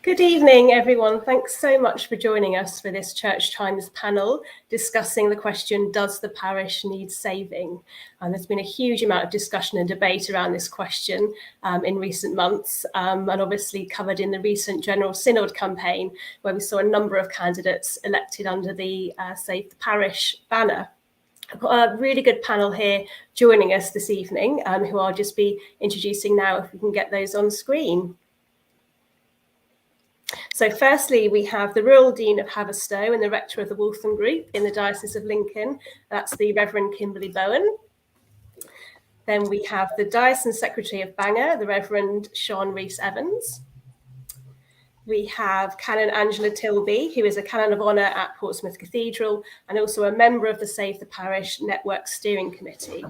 Good evening, everyone. Thanks so much for joining us for this Church Times panel discussing the question, does the parish need saving? And there's been a huge amount of discussion and debate around this question in recent months, and obviously covered in the recent General Synod campaign, where we saw a number of candidates elected under the Save the Parish banner. I've got a really good panel here joining us this evening, who I'll just be introducing now if we can get those on screen. So firstly, we have the Rural Dean of Haverstow and the Rector of the Waltham Group in the Diocese of Lincoln. That's the Reverend Kimberly Bohan. Then we have the Diocesan Secretary of Bangor, the Reverend Siôn Rhys Evans. We have Canon Angela Tilby, who is a Canon of Honour at Portsmouth Cathedral and also a member of the Save the Parish Network Steering Committee.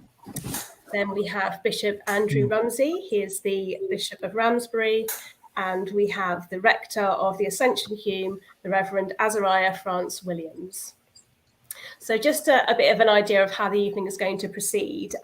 Then we have Bishop Andrew Rumsey, he is the Bishop of Ramsbury. And we have the Rector of the Ascension Hume, the Reverend Azariah France Williams. So just a bit of an idea of how the evening is going to proceed.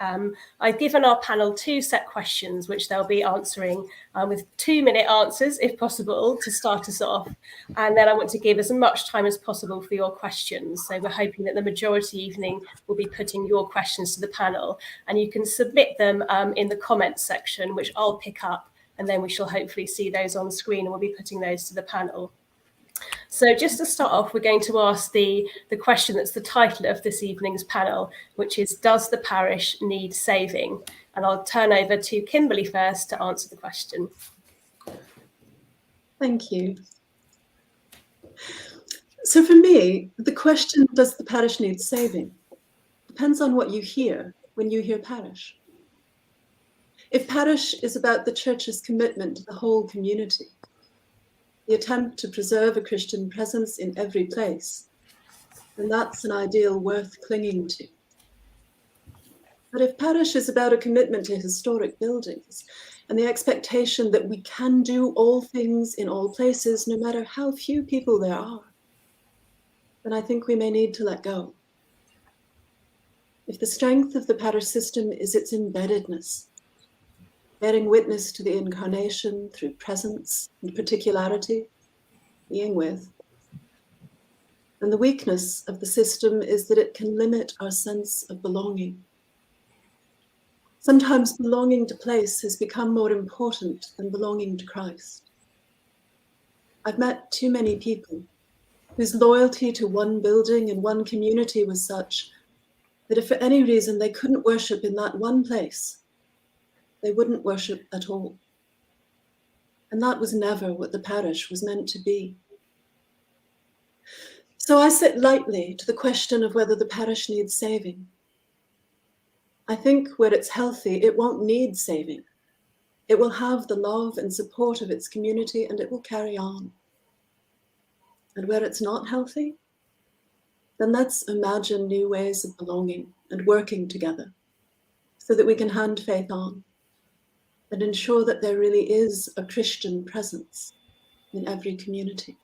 I've given our panel two set questions, which they'll be answering with 2-minute answers, if possible, to start us off. And then I want to give as much time as possible for your questions. So we're hoping that the majority evening will be putting your questions to the panel. And you can submit them in the comments section, which I'll pick up. And then we shall hopefully see those on screen and we'll be putting those to the panel. So just to start off, we're going to ask the question that's the title of this evening's panel, which is, does the parish need saving? And I'll turn over to Kimberly first to answer the question. Thank you. So for me, the question, does the parish need saving, depends on what you hear when you hear parish. If parish is about the Church's commitment to the whole community, the attempt to preserve a Christian presence in every place, then that's an ideal worth clinging to. But if parish is about a commitment to historic buildings and the expectation that we can do all things in all places, no matter how few people there are, then I think we may need to let go. If the strength of the parish system is its embeddedness, bearing witness to the incarnation through presence and particularity, being with. And the weakness of the system is that it can limit our sense of belonging. Sometimes belonging to place has become more important than belonging to Christ. I've met too many people whose loyalty to one building and one community was such that if for any reason they couldn't worship in that one place, they wouldn't worship at all. And that was never what the parish was meant to be. So I sit lightly to the question of whether the parish needs saving. I think where it's healthy, it won't need saving. It will have the love and support of its community and it will carry on. And where it's not healthy, then let's imagine new ways of belonging and working together so that we can hand faith on and ensure that there really is a Christian presence in every community.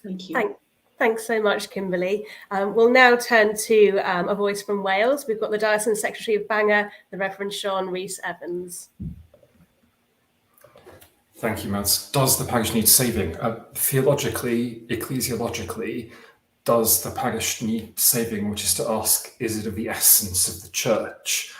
Thank you. Thanks so much, Kimberly. We'll now turn to a voice from Wales. We've got the Diocesan Secretary of Bangor, the Reverend Siôn Rhys Evans. Thank you, Mads. Does the parish need saving? Theologically, ecclesiologically, does the parish need saving, which is to ask, is it of the essence of the church?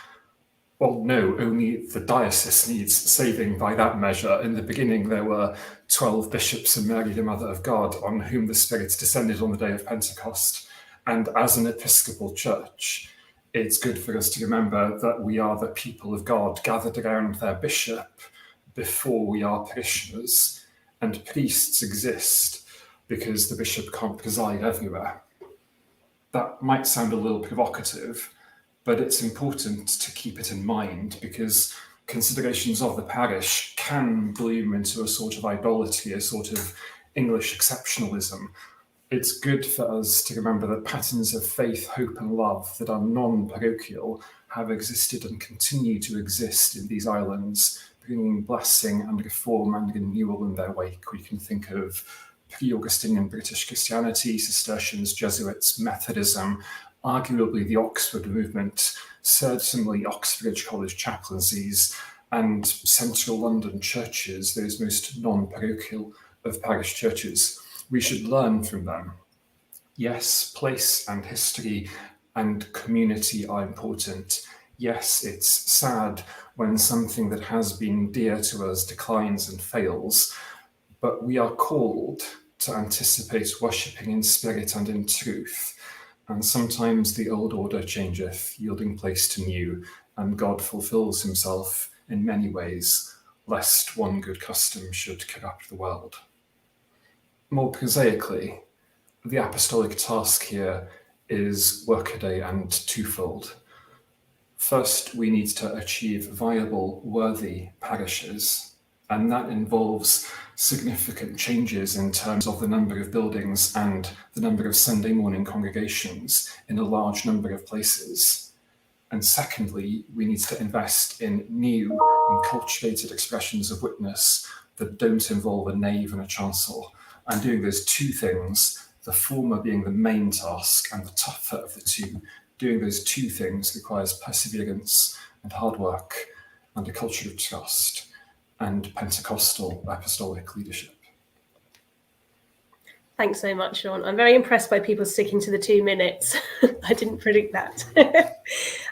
Well, no, only the diocese needs saving by that measure. In the beginning, there were 12 bishops and Mary, the Mother of God, on whom the Spirit descended on the day of Pentecost. And as an Episcopal church, it's good for us to remember that we are the people of God gathered around their bishop before we are parishioners. And priests exist because the bishop can't preside everywhere. That might sound a little provocative, but it's important to keep it in mind because considerations of the parish can bloom into a sort of idolatry, a sort of English exceptionalism. It's good for us to remember that patterns of faith, hope and love that are non-parochial have existed and continue to exist in these islands, bringing blessing and reform and renewal in their wake. We can think of pre-Augustinian British Christianity, Cistercians, Jesuits, Methodism, arguably the Oxford movement, certainly Oxbridge College chaplaincies, and central London churches, those most non-parochial of parish churches, we should learn from them. Yes, place and history and community are important. Yes, it's sad when something that has been dear to us declines and fails, but we are called to anticipate worshipping in spirit and in truth. And sometimes the old order changeth, yielding place to new, and God fulfills himself in many ways, lest one good custom should corrupt the world. More prosaically, the apostolic task here is workaday and twofold. First, we need to achieve viable, worthy parishes, and that involves significant changes in terms of the number of buildings and the number of Sunday morning congregations in a large number of places. And secondly, we need to invest in new and cultivated expressions of witness that don't involve a nave and a chancel. And doing those two things, the former being the main task and the tougher of the two, doing those two things requires perseverance and hard work and a culture of trust and Pentecostal apostolic leadership. Thanks so much, Siôn. I'm very impressed by people sticking to the 2 minutes. I didn't predict that.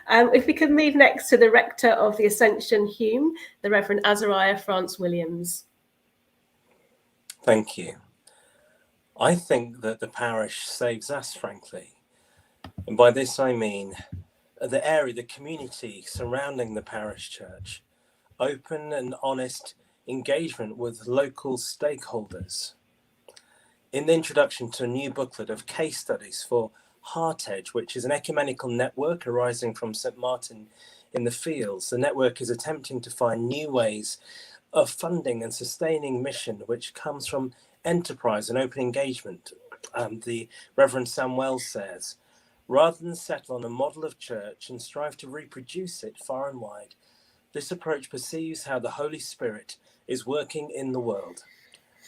If we could move next to the rector of the Ascension Hume, the Reverend Azariah France Williams. Thank you. I think that the parish saves us, frankly. And by this I mean the area, the community surrounding the parish church, open and honest engagement with local stakeholders. In the introduction to a new booklet of case studies for Heart Edge, which is an ecumenical network arising from St. Martin in the Fields, the network is attempting to find new ways of funding and sustaining mission, which comes from enterprise and open engagement. The Reverend Samuel says, rather than settle on a model of church and strive to reproduce it far and wide, this approach perceives how the Holy Spirit is working in the world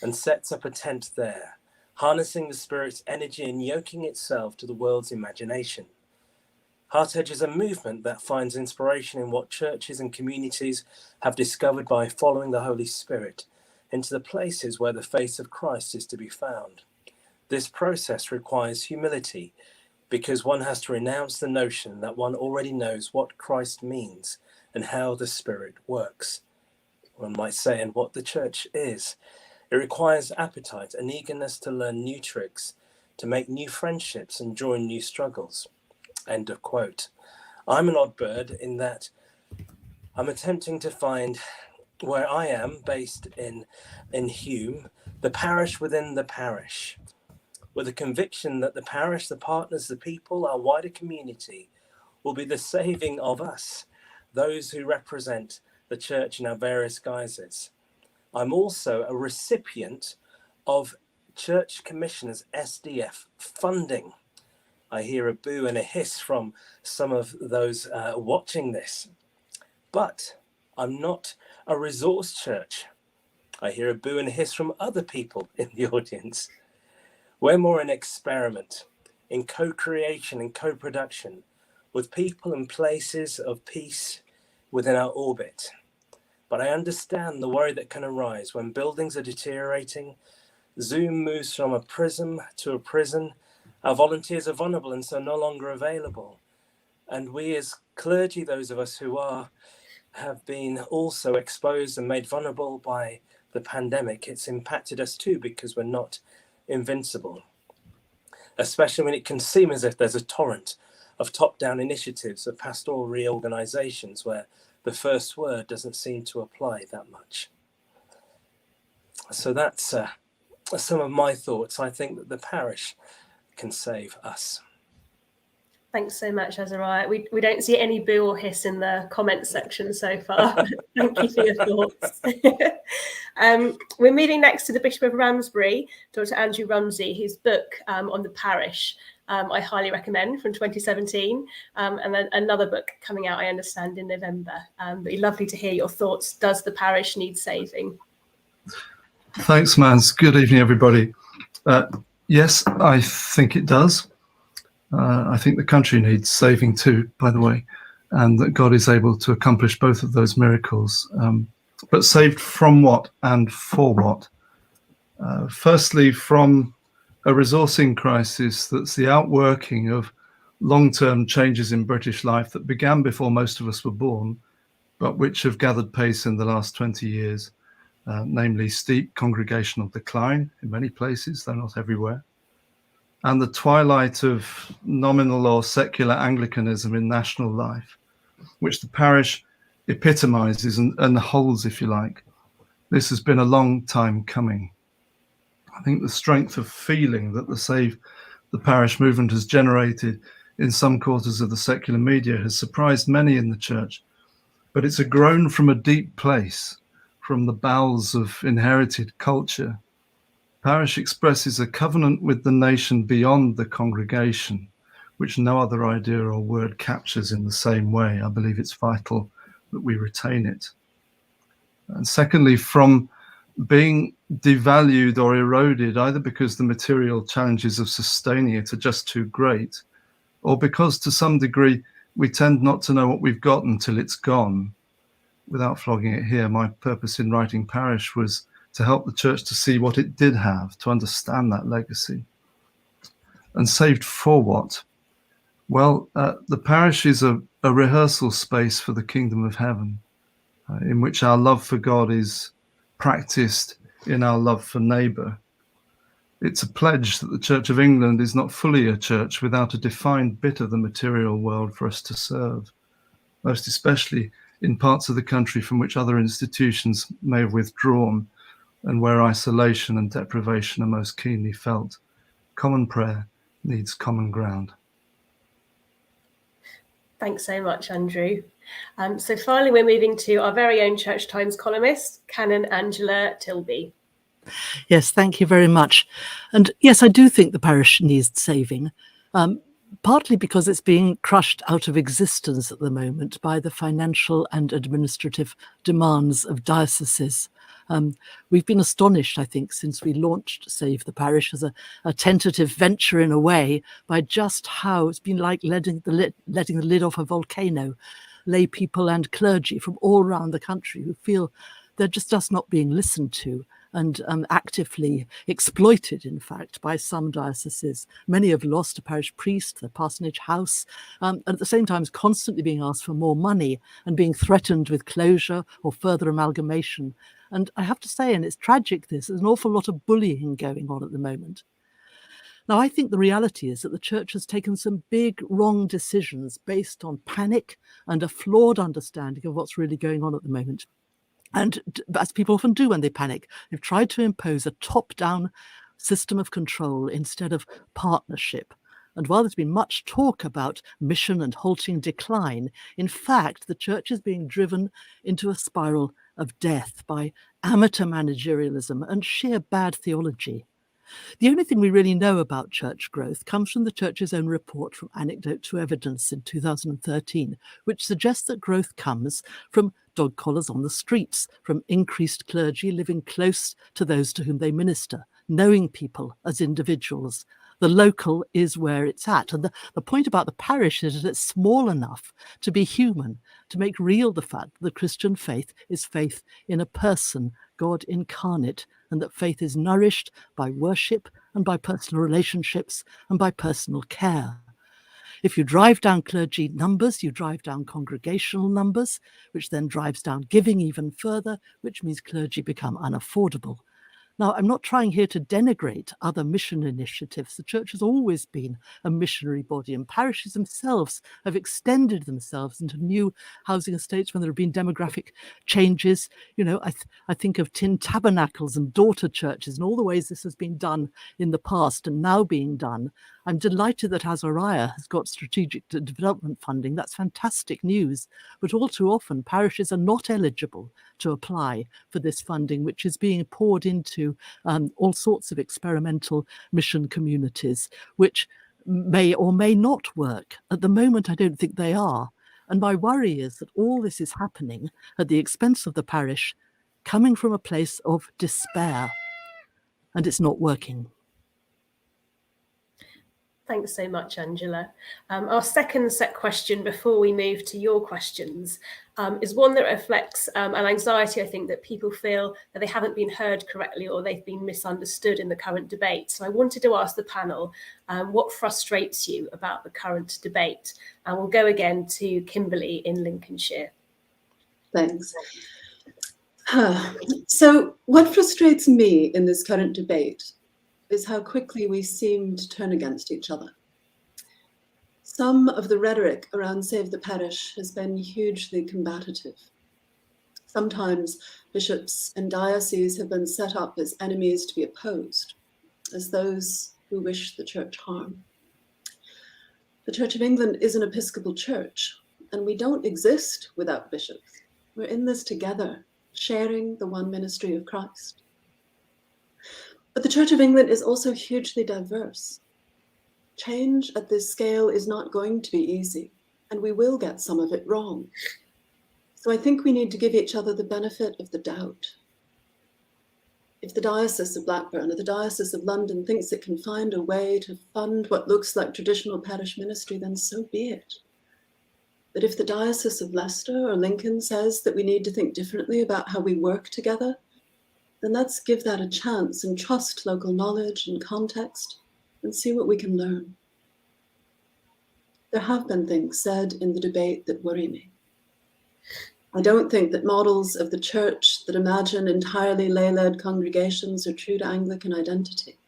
and sets up a tent there, harnessing the Spirit's energy and yoking itself to the world's imagination. Heart Edge is a movement that finds inspiration in what churches and communities have discovered by following the Holy Spirit into the places where the face of Christ is to be found. This process requires humility because one has to renounce the notion that one already knows what Christ means and how the Spirit works. One might say, and what the church is. It requires appetite and eagerness to learn new tricks, to make new friendships and join new struggles. End of quote. I'm an odd bird in that I'm attempting to find where I am, based in Hume, the parish within the parish, with a conviction that the parish, the partners, the people, our wider community will be the saving of us, those who represent the church in our various guises. I'm also a recipient of Church Commissioners SDF funding. I hear a boo and a hiss from some of those watching this. But I'm not a resource church. I hear a boo and a hiss from other people in the audience. We're more an experiment in co-creation and co-production with people and places of peace within our orbit. But I understand the worry that can arise when buildings are deteriorating, Zoom moves from a prism to a prison, our volunteers are vulnerable and so no longer available. And we as clergy, those of us who have been also exposed and made vulnerable by the pandemic, it's impacted us too because we're not invincible. Especially when it can seem as if there's a torrent of top-down initiatives of pastoral reorganizations where the first word doesn't seem to apply that much. So that's some of my thoughts. I think that the parish can save us. Thanks so much, Azariah. We don't see any boo or hiss in the comments section so far. Thank you for your thoughts. We're moving next to the Bishop of Ramsbury, Dr. Andrew Rumsey, whose book on the parish I highly recommend, from 2017, and then another book coming out, I understand, in November. But it'd be lovely to hear your thoughts. Does the parish need saving? Thanks, Maz. Good evening, everybody. Yes, I think it does. I think the country needs saving too, by the way. and that God is able to accomplish both of those miracles. But saved from what and for what? Firstly, from a resourcing crisis that's the outworking of long-term changes in British life that began before most of us were born, but which have gathered pace in the last 20 years, namely steep congregational decline in many places, though not everywhere, and the twilight of nominal or secular Anglicanism in national life, which the parish epitomizes and holds, if you like. This has been a long time coming. I think the strength of feeling that the Save the Parish movement has generated in some quarters of the secular media has surprised many in the church, but it's a groan from a deep place, from the bowels of inherited culture. Parish expresses a covenant with the nation beyond the congregation, which no other idea or word captures in the same way. I believe it's vital that we retain it. And secondly, from being devalued or eroded, either because the material challenges of sustaining it are just too great, or because to some degree we tend not to know what we've got until it's gone. Without flogging it here, my purpose in writing Parish was to help the church to see what it did have, to understand that legacy. And saved for what? Well, the parish is a rehearsal space for the kingdom of heaven, in which our love for God is practiced in our love for neighbour. It's a pledge that the Church of England is not fully a church without a defined bit of the material world for us to serve, most especially in parts of the country from which other institutions may have withdrawn and where isolation and deprivation are most keenly felt. Common prayer needs common ground. Thanks so much, Andrew. So finally, we're moving to our very own Church Times columnist, Canon Angela Tilby. Yes, thank you very much. And yes, I do think the parish needs saving, partly because it's being crushed out of existence at the moment by the financial and administrative demands of dioceses. We've been astonished, I think, since we launched Save the Parish as a tentative venture in a way, by just how it's been like letting the lid off a volcano. Lay people and clergy from all around the country who feel they're just not being listened to and actively exploited, in fact, by some dioceses. Many have lost a parish priest, their parsonage house, and at the same time constantly being asked for more money and being threatened with closure or further amalgamation. And I have to say, and it's tragic, there's an awful lot of bullying going on at the moment. Now, I think the reality is that the church has taken some big wrong decisions based on panic and a flawed understanding of what's really going on at the moment. And as people often do when they panic, they've tried to impose a top-down system of control instead of partnership. And while there's been much talk about mission and halting decline, in fact, the church is being driven into a spiral of death by amateur managerialism and sheer bad theology. The only thing we really know about church growth comes from the church's own report from Anecdote to Evidence in 2013, which suggests that growth comes from dog collars on the streets, from increased clergy living close to those to whom they minister, knowing people as individuals. The local is where it's at. And the point about the parish is that it's small enough to be human, to make real the fact that the Christian faith is faith in a person, God incarnate, and that faith is nourished by worship and by personal relationships and by personal care. If you drive down clergy numbers, you drive down congregational numbers, which then drives down giving even further, which means clergy become unaffordable. Now, I'm not trying here to denigrate other mission initiatives. The church has always been a missionary body, and parishes themselves have extended themselves into new housing estates when there have been demographic changes. You know, I think of tin tabernacles and daughter churches and all the ways this has been done in the past and now being done. I'm delighted that Azariah has got strategic development funding. That's fantastic news. But all too often, parishes are not eligible to apply for this funding, which is being poured into all sorts of experimental mission communities, which may or may not work. At the moment, I don't think they are. And my worry is that all this is happening at the expense of the parish, coming from a place of despair, and it's not working. Thanks so much, Angela. Our second set question before we move to your questions is one that reflects an anxiety, I think, that people feel that they haven't been heard correctly or they've been misunderstood in the current debate. So I wanted to ask the panel, what frustrates you about the current debate? And we'll go again to Kimberly in Lincolnshire. Thanks. So what frustrates me in this current debate is how quickly we seem to turn against each other. Some of the rhetoric around Save the Parish has been hugely combative. Sometimes bishops and dioceses have been set up as enemies to be opposed, as those who wish the church harm. The Church of England is an Episcopal church, and we don't exist without bishops. We're in this together, sharing the one ministry of Christ. But the Church of England is also hugely diverse. Change at this scale is not going to be easy, and we will get some of it wrong. So I think we need to give each other the benefit of the doubt. If the Diocese of Blackburn or the Diocese of London thinks it can find a way to fund what looks like traditional parish ministry, then so be it. But if the Diocese of Leicester or Lincoln says that we need to think differently about how we work together, then let's give that a chance and trust local knowledge and context and see what we can learn. There have been things said in the debate that worry me. I don't think that models of the church that imagine entirely lay-led congregations are true to Anglican identity.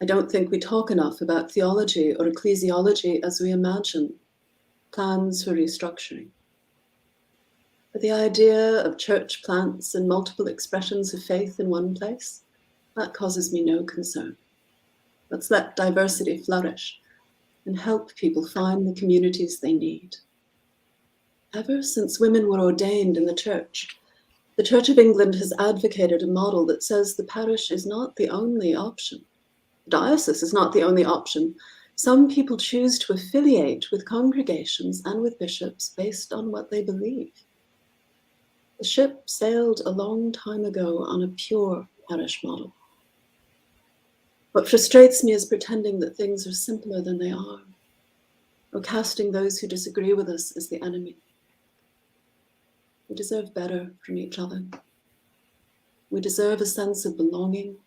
I don't think we talk enough about theology or ecclesiology as we imagine plans for restructuring. But the idea of church plants and multiple expressions of faith in one place, that causes me no concern. Let's let diversity flourish and help people find the communities they need. Ever since women were ordained in the Church of England has advocated a model that says the parish is not the only option. The diocese is not the only option. Some people choose to affiliate with congregations and with bishops based on what they believe. The ship sailed a long time ago on a pure parish model. What frustrates me is pretending that things are simpler than they are, or casting those who disagree with us as the enemy. We deserve better from each other. We deserve a sense of belonging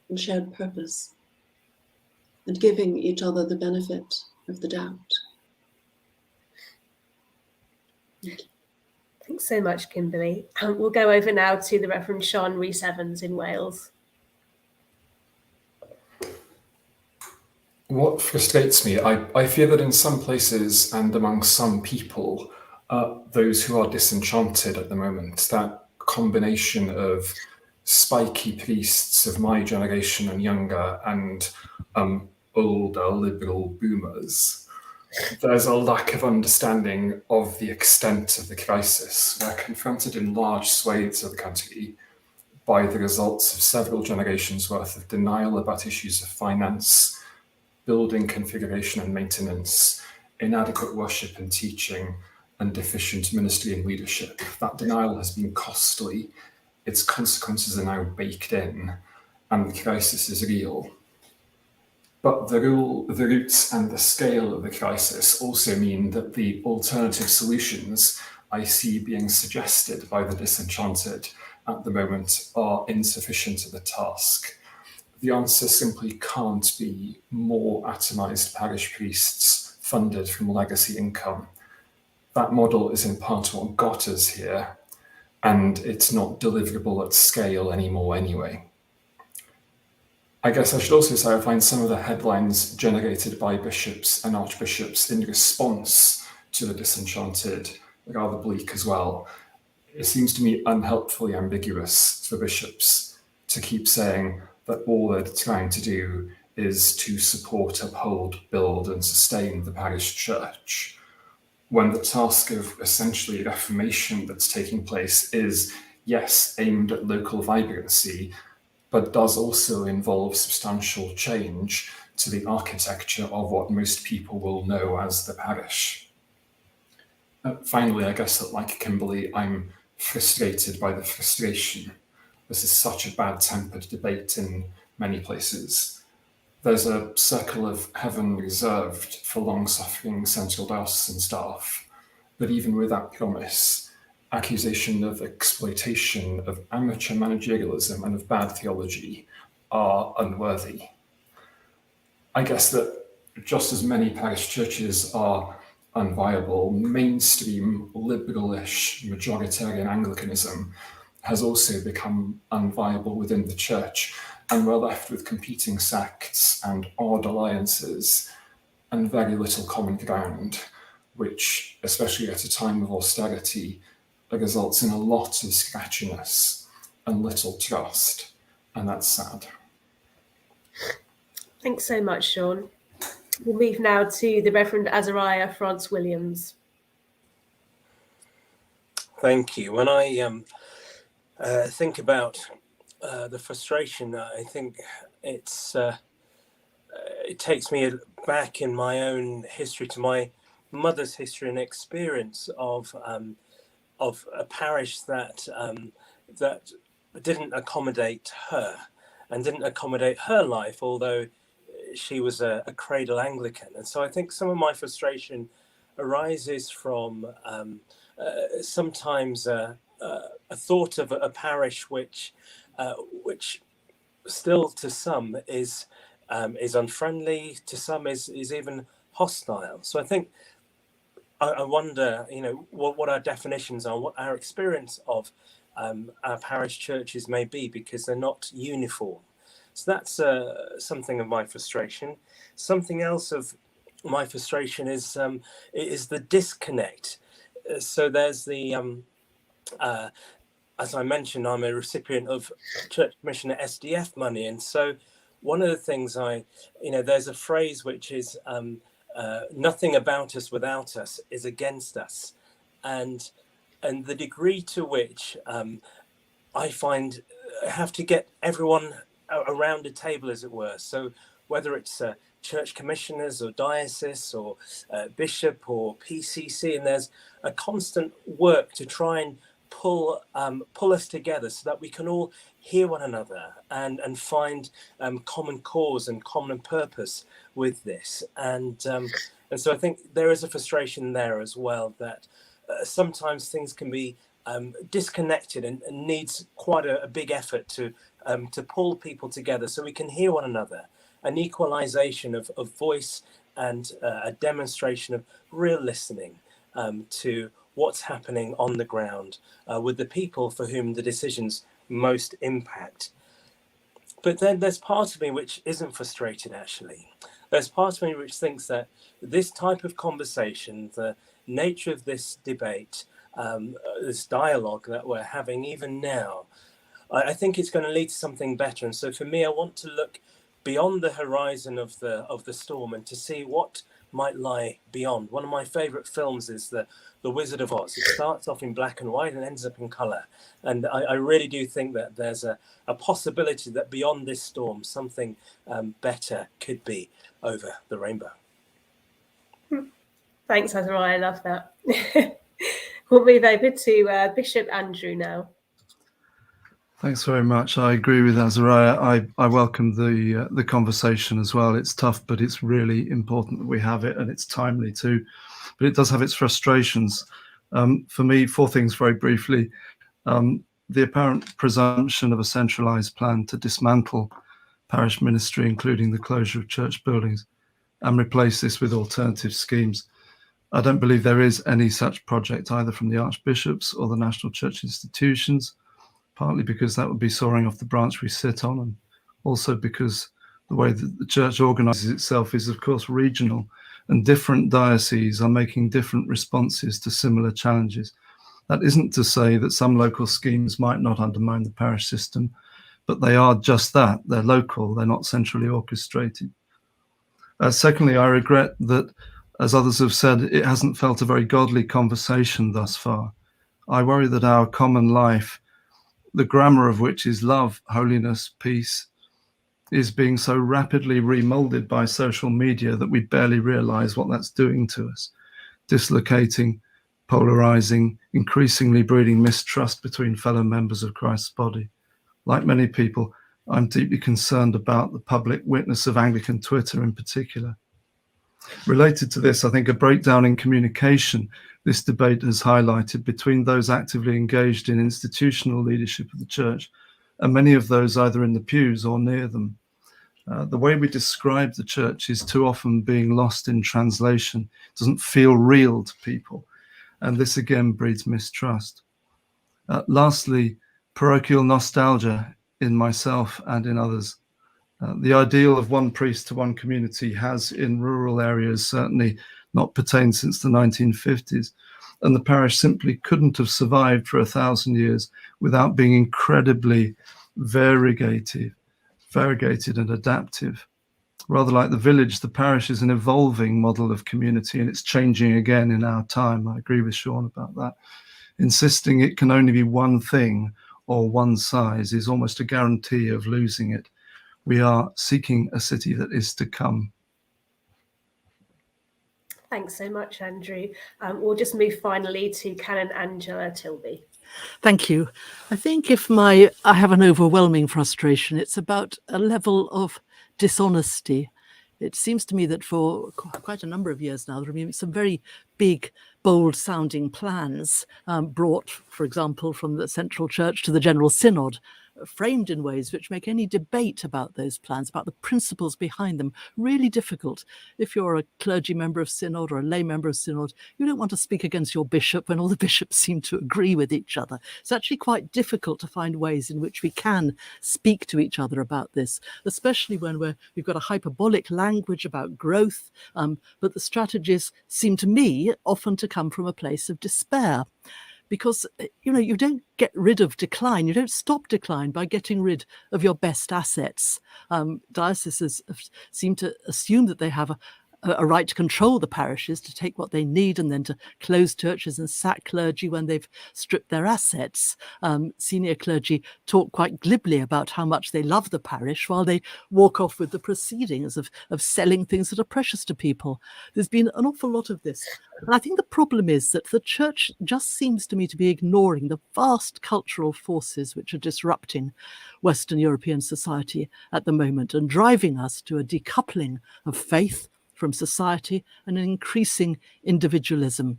and shared purpose, and giving each other the benefit of the doubt. Thanks so much, Kimberly. We'll go over now to the Reverend Siôn Rhys Evans in Wales. What frustrates me, I fear that in some places and among some people, those who are disenchanted at the moment, that combination of spiky priests of my generation and younger and older liberal boomers, there's a lack of understanding of the extent of the crisis. We're confronted in large swathes of the country by the results of several generations worth of denial about issues of finance, building configuration and maintenance, inadequate worship and teaching, and deficient ministry and leadership. That denial has been costly. Its consequences are now baked in, and the crisis is real. But the roots and the scale of the crisis also mean that the alternative solutions I see being suggested by the disenchanted at the moment are insufficient to the task. The answer simply can't be more atomized parish priests funded from legacy income. That model is in part what got us here, and it's not deliverable at scale anymore anyway. I guess I should also say I find some of the headlines generated by bishops and archbishops in response to the disenchanted rather bleak as well. It seems to me unhelpfully ambiguous for bishops to keep saying that all they're trying to do is to support, uphold, build, and sustain the parish church, when the task of essentially reformation that's taking place is, yes, aimed at local vibrancy, but does also involve substantial change to the architecture of what most people will know as the parish. Finally, I guess that, like Kimberly, I'm frustrated by the frustration. This is such a bad-tempered debate in many places. there's a circle of heaven reserved for long-suffering central diocesan staff, but even with that promise, accusation of exploitation, of amateur managerialism, and of bad theology are unworthy. I guess that just as many parish churches are unviable, mainstream liberalish majoritarian Anglicanism has also become unviable within the church, and we're left with competing sects and odd alliances and very little common ground, which, especially at a time of austerity, results in a lot of scratchiness and little trust, and that's sad. Thanks so much, Siôn. We'll move now to the Reverend Azariah France Williams. Thank you. When I think about the frustration, I think it takes me back in my own history to my mother's history and experience of a parish that that didn't accommodate her and didn't accommodate her life, although she was a cradle Anglican. And so I think some of my frustration arises from sometimes a thought of a parish which still to some is unfriendly, to some is even hostile. So I think I wonder, what our definitions are, what our experience of our parish churches may be, because they're not uniform. So that's something of my frustration. Something else of my frustration is the disconnect. So there's the, as I mentioned, I'm a recipient of Church Commissioner SDF money. And so one of the things there's a phrase which is nothing about us without us is against us. And the degree to which I find I have to get everyone around a table, as it were. So whether it's church commissioners or diocese or bishop or PCC, and there's a constant work to try and pull us together so that we can all hear one another and find common cause and common purpose with this. And so I think there is a frustration there as well, that sometimes things can be disconnected and needs quite a big effort to pull people together so we can hear one another. An equalization of voice and a demonstration of real listening to what's happening on the ground with the people for whom the decisions most impact. But then there's part of me which isn't frustrated, actually. There's part of me which thinks that this type of conversation, the nature of this debate, this dialogue that we're having even now, I think it's going to lead to something better. And so for me, I want to look beyond the horizon of the storm and to see what might lie beyond. One of my favorite films is the Wizard of Oz. It starts off in black and white and ends up in color. And I really do think that there's a possibility that beyond this storm, something better could be over the rainbow. Thanks, Azariah. I love that. We'll move over to Bishop Andrew now. Thanks very much. I agree with Azariah. I welcome the conversation as well. It's tough, but it's really important that we have it, and it's timely too. But it does have its frustrations. For me, 4 things very briefly. The apparent presumption of a centralised plan to dismantle parish ministry, including the closure of church buildings, and replace this with alternative schemes. I don't believe there is any such project either from the archbishops or the national church institutions, partly because that would be soaring off the branch we sit on, and also because the way that the church organises itself is, of course, regional, and different dioceses are making different responses to similar challenges. That isn't to say that some local schemes might not undermine the parish system, but they are just that. They're local, they're not centrally orchestrated. Secondly, I regret that, as others have said, it hasn't felt a very godly conversation thus far. I worry that our common life, the grammar of which is love, holiness, peace, is being so rapidly remolded by social media that we barely realize what that's doing to us, dislocating, polarizing, increasingly breeding mistrust between fellow members of Christ's body. Like many people, I'm deeply concerned about the public witness of Anglican Twitter in particular. Related to this, I think a breakdown in communication this debate has highlighted between those actively engaged in institutional leadership of the church and many of those either in the pews or near them. The way we describe the church is too often being lost in translation. It doesn't feel real to people. And this again breeds mistrust. Lastly, parochial nostalgia in myself and in others. The ideal of one priest to one community has in rural areas certainly not pertained since the 1950s. And the parish simply couldn't have survived for 1,000 years without being incredibly variegated and adaptive. Rather like the village, the parish is an evolving model of community, and it's changing again in our time. I agree with Siôn about that. Insisting it can only be one thing or one size is almost a guarantee of losing it. We are seeking a city that is to come. Thanks so much, Andrew. We'll just move finally to Canon Angela Tilby. Thank you. I think I have an overwhelming frustration, it's about a level of dishonesty. It seems to me that for quite a number of years now, there have been some very big, bold-sounding plans brought, for example, from the Central Church to the General Synod, framed in ways which make any debate about those plans, about the principles behind them, really difficult. If you're a clergy member of Synod or a lay member of Synod, you don't want to speak against your bishop when all the bishops seem to agree with each other. It's actually quite difficult to find ways in which we can speak to each other about this, especially when we've got a hyperbolic language about growth, but the strategies seem to me often to come from a place of despair. Because, you don't get rid of decline. You don't stop decline by getting rid of your best assets. Dioceses seem to assume that they have a right to control the parishes, to take what they need and then to close churches and sack clergy when they've stripped their assets. Senior clergy talk quite glibly about how much they love the parish while they walk off with the proceedings of selling things that are precious to people. There's been an awful lot of this. And I think the problem is that the church just seems to me to be ignoring the vast cultural forces which are disrupting Western European society at the moment and driving us to a decoupling of faith from society and an increasing individualism.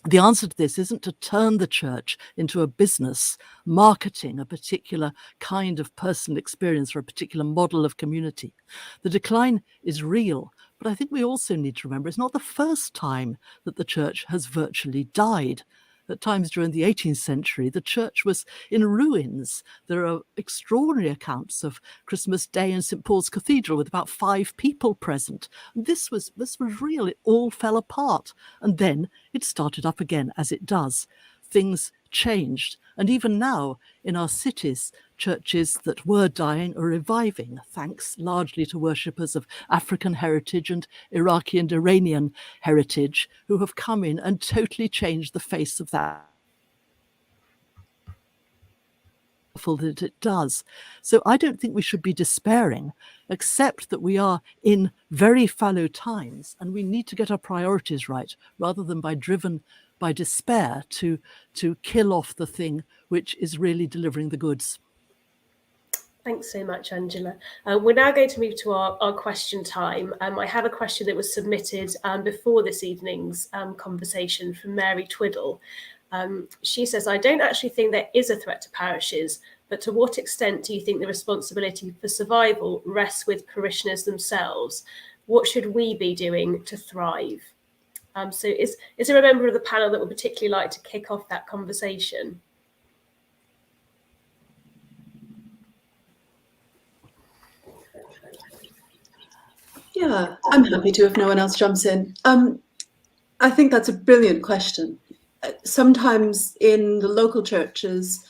The answer to this isn't to turn the church into a business, marketing a particular kind of personal experience or a particular model of community. The decline is real, but I think we also need to remember it's not the first time that the church has virtually died. At times during the 18th century, the church was in ruins. There are extraordinary accounts of Christmas Day in St. Paul's Cathedral with about 5 people present. And this was real. It all fell apart. And then it started up again, as it does. Things changed. And even now, in our cities, churches that were dying are reviving, thanks largely to worshippers of African heritage and Iraqi and Iranian heritage who have come in and totally changed the face of that. That it does. So I don't think we should be despairing, except that we are in very fallow times and we need to get our priorities right rather than driven by despair to kill off the thing which is really delivering the goods. Thanks so much, Angela. We're now going to move to our question time. I have a question that was submitted before this evening's conversation from Mary Twiddle. She says, I don't actually think there is a threat to parishes, but to what extent do you think the responsibility for survival rests with parishioners themselves? What should we be doing to thrive? So is there a member of the panel that would particularly like to kick off that conversation? Yeah, I'm happy to if no one else jumps in. I think that's a brilliant question. Sometimes in the local churches,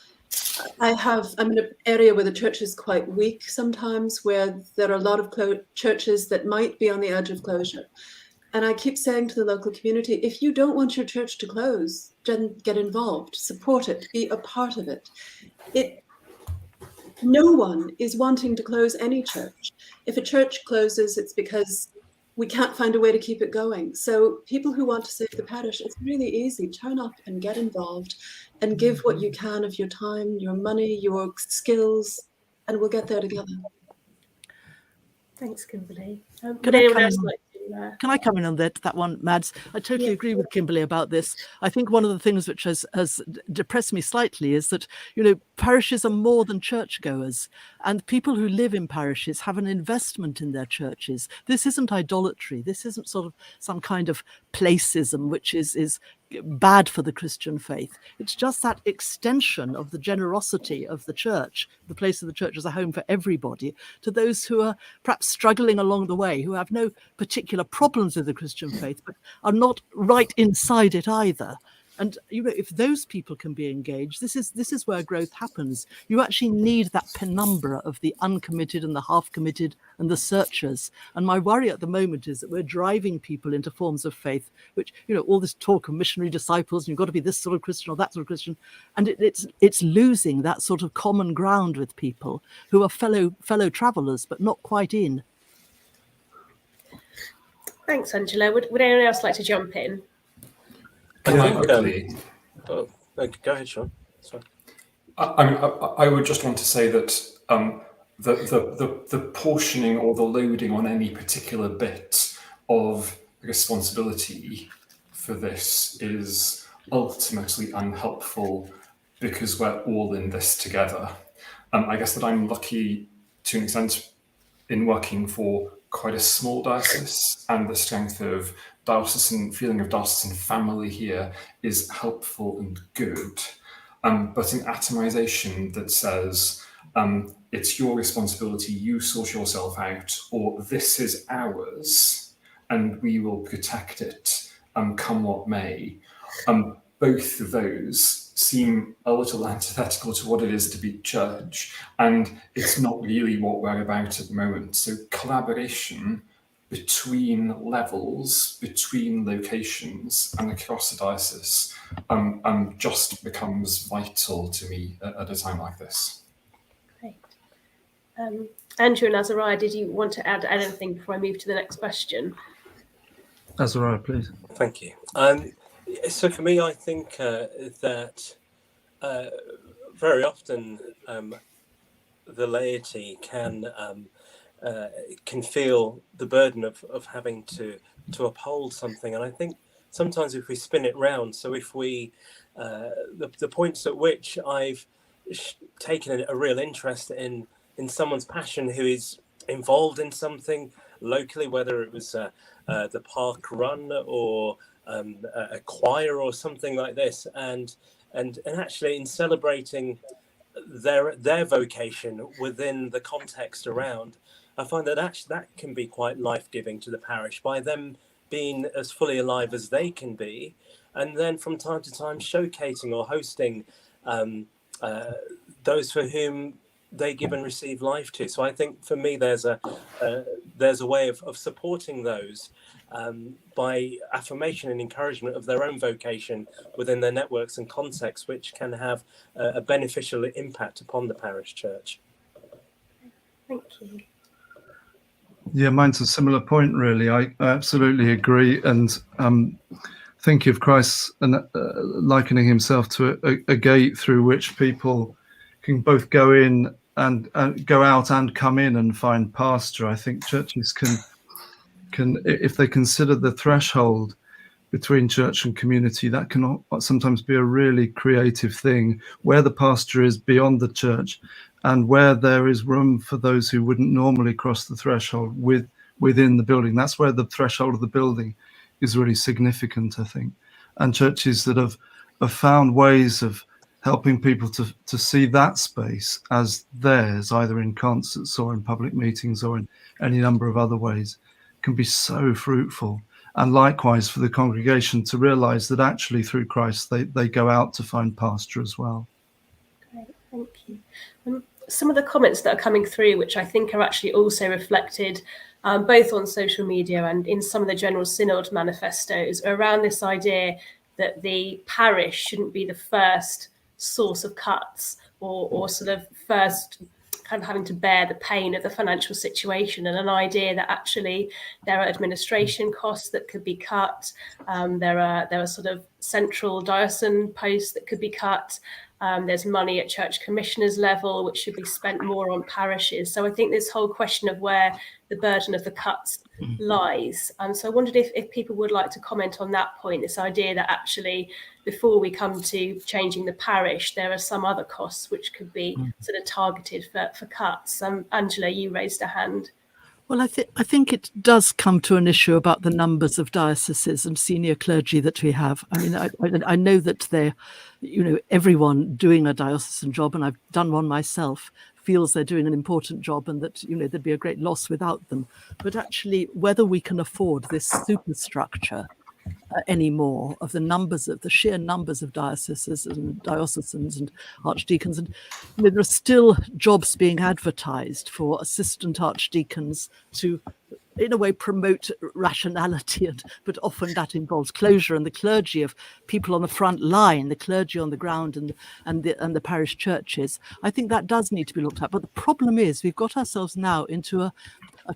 I'm in an area where the church is quite weak sometimes, where there are a lot of churches that might be on the edge of closure. And I keep saying to the local community, if you don't want your church to close, then get involved, support it, be a part of it. No one is wanting to close any church. If a church closes, it's because we can't find a way to keep it going. So people who want to save the parish, it's really easy. Turn up and get involved and give what you can of your time, your money, your skills. and we'll get there together. Thanks, Kimberly. Can Would I anyone come else in? like to? Can I come in on that one, Mads? I totally agree with Kimberly about this. I think one of the things which has depressed me slightly is that, parishes are more than churchgoers, and people who live in parishes have an investment in their churches. This isn't idolatry. This isn't sort of some kind of placism, which is bad for the Christian faith. It's just that extension of the generosity of the church, the place of the church as a home for everybody, to those who are perhaps struggling along the way, who have no particular problems with the Christian faith, but are not right inside it either. And if those people can be engaged, this is where growth happens. You actually need that penumbra of the uncommitted and the half-committed and the searchers. And my worry at the moment is that we're driving people into forms of faith, which, all this talk of missionary disciples, and you've got to be this sort of Christian or that sort of Christian, and it's losing that sort of common ground with people who are fellow travelers, but not quite in. Thanks, Angela. Would anyone else like to jump in? Can I think, quickly? Go ahead, Siôn. Sorry. I would just want to say that the portioning or the loading on any particular bit of responsibility for this is ultimately unhelpful because we're all in this together. I guess that I'm lucky to an extent in working for quite a small diocese, and the strength of feeling of diocesan family here is helpful and good. But an atomization that says it's your responsibility, you sort yourself out, or this is ours and we will protect it, come what may. Both of those seem a little antithetical to what it is to be church, and it's not really what we're about at the moment. So collaboration between levels, between locations, and across the diocese just becomes vital to me at a time like this. Great. Andrew and Azariah, did you want to add anything before I move to the next question? Azariah, please. Thank you. So for me, I think that very often the laity can feel the burden of having to uphold something, and I think sometimes if we spin it round, so if we the points at which I've taken a real interest in someone's passion who is involved in something locally, whether it was the park run or a choir or something like this, and actually in celebrating their vocation within the context around, I find that actually that can be quite life-giving to the parish by them being as fully alive as they can be, and then from time to time showcasing or hosting those for whom they give and receive life to. So I think for me there's a way of supporting those by affirmation and encouragement of their own vocation within their networks and contexts, which can have a beneficial impact upon the parish church. Thank you. Yeah, mine's a similar point, really. I absolutely agree. And think of Christ likening himself to a gate through which people can both go in and go out and come in and find pasture. I think churches can, if they consider the threshold between church and community, that can sometimes be a really creative thing, where the pasture is beyond the church and where there is room for those who wouldn't normally cross the threshold within the building. That's where the threshold of the building is really significant, I think. And churches that have found ways of helping people to see that space as theirs, either in concerts or in public meetings or in any number of other ways, can be so fruitful. And likewise for the congregation to realize that actually through Christ they go out to find pasture as well. Great, thank you. Some of the comments that are coming through, which I think are actually also reflected both on social media and in some of the General Synod manifestos, are around this idea that the parish shouldn't be the first source of cuts or sort of first kind of having to bear the pain of the financial situation, and an idea that actually there are administration costs that could be cut. There are sort of central diocesan posts that could be cut. There's money at church commissioners level, which should be spent more on parishes. So I think this whole question of where the burden of the cuts lies. So I wondered if people would like to comment on that point, this idea that actually before we come to changing the parish, there are some other costs which could be sort of targeted for cuts. Angela, you raised a hand. Well, I think it does come to an issue about the numbers of dioceses and senior clergy that we have. I mean, I know that everyone doing a diocesan job, and I've done one myself, feels they're doing an important job and that, there'd be a great loss without them. But actually, whether we can afford this superstructure anymore of the sheer numbers of dioceses and diocesans and archdeacons, and there are still jobs being advertised for assistant archdeacons to, in a way, promote rationality, but often that involves closure, and the clergy of people on the front line, the clergy on the ground, and the parish churches. I think that does need to be looked at. But the problem is we've got ourselves now into a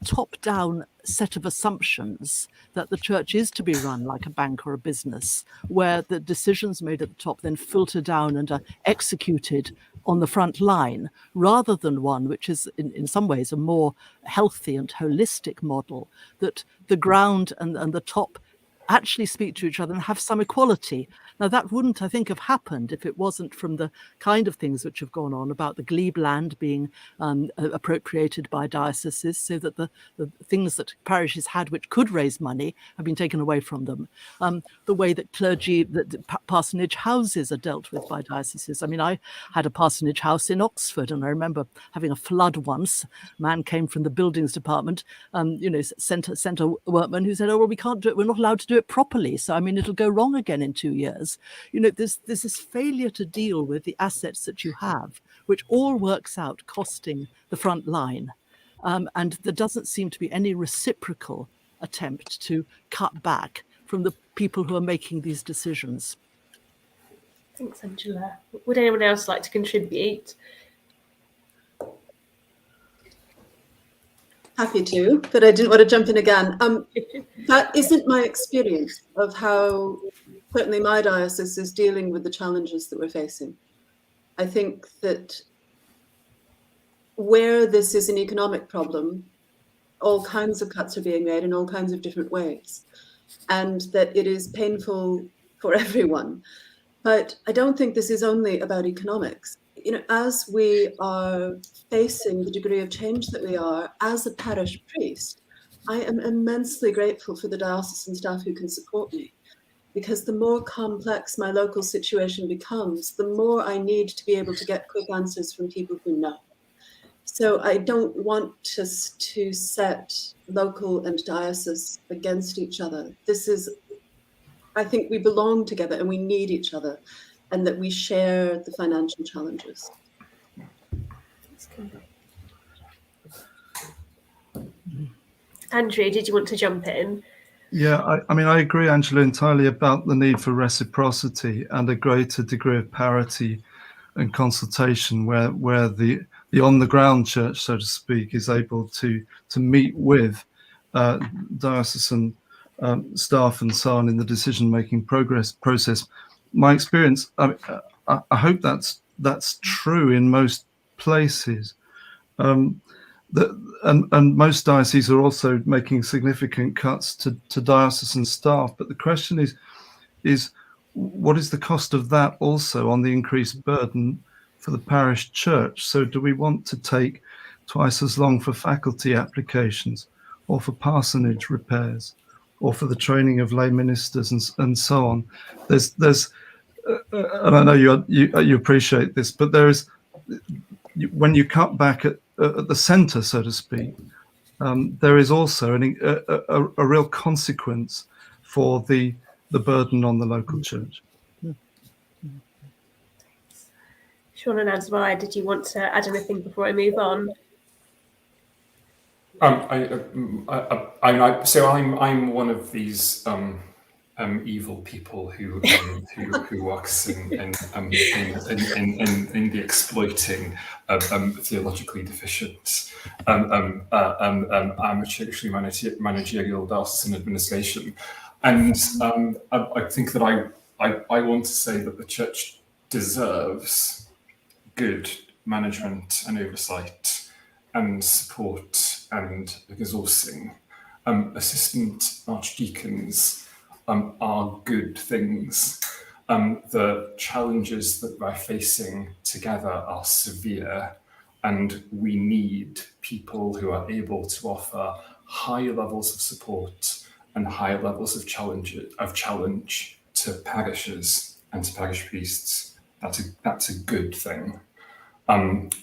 top-down set of assumptions that the church is to be run like a bank or a business, where the decisions made at the top then filter down and are executed on the front line, rather than one which is in some ways a more healthy and holistic model, that the ground and the top actually speak to each other and have some equality. Now, that wouldn't, I think, have happened if it wasn't from the kind of things which have gone on about the glebe land being appropriated by dioceses, so that the things that parishes had which could raise money have been taken away from them. The way that clergy, that parsonage houses are dealt with by dioceses. I mean, I had a parsonage house in Oxford, and I remember having a flood once. A man came from the buildings department, sent a workman who said, "Oh, well, we can't do it. We're not allowed to do it properly. So, I mean, it'll go wrong again in 2 years." There's this failure to deal with the assets that you have, which all works out costing the front line. And there doesn't seem to be any reciprocal attempt to cut back from the people who are making these decisions. Thanks, Angela. Would anyone else like to contribute? Happy to, but I didn't want to jump in again. That isn't my experience of how certainly my diocese is dealing with the challenges that we're facing. I think that where this is an economic problem, all kinds of cuts are being made in all kinds of different ways, and that it is painful for everyone. But I don't think this is only about economics. As we are facing the degree of change that we are as a parish priest, I am immensely grateful for the diocesan staff who can support me, because the more complex my local situation becomes, the more I need to be able to get quick answers from people who know. So I don't want us to set local and diocese against each other. I think we belong together and we need each other, and that we share the financial challenges. Andrew, did you want to jump in? Yeah, I mean, I agree, Angela, entirely about the need for reciprocity and a greater degree of parity and consultation, where the on-the-ground church, so to speak, is able to meet with diocesan staff and so on in the decision-making process. My experience, I hope that's true in most places. And most dioceses are also making significant cuts to diocesan staff. But the question is what is the cost of that also on the increased burden for the parish church? So do we want to take twice as long for faculty applications, or for parsonage repairs, or for the training of lay ministers and so on? There's and I know you appreciate this, but there is, when you cut back at the centre, so to speak, there is also a real consequence for the burden on the local church. Siôn and Azariah, did you want to add anything before I move on? I'm one of these evil people who works in the exploiting theologically deficient amateurishly managerial diocesan administration, and I think that I want to say that the church deserves good management and oversight and support and resourcing. Assistant archdeacons are good things. The challenges that we're facing together are severe, and we need people who are able to offer high levels of support and high levels of challenge to parishes and to parish priests. That's a good thing. And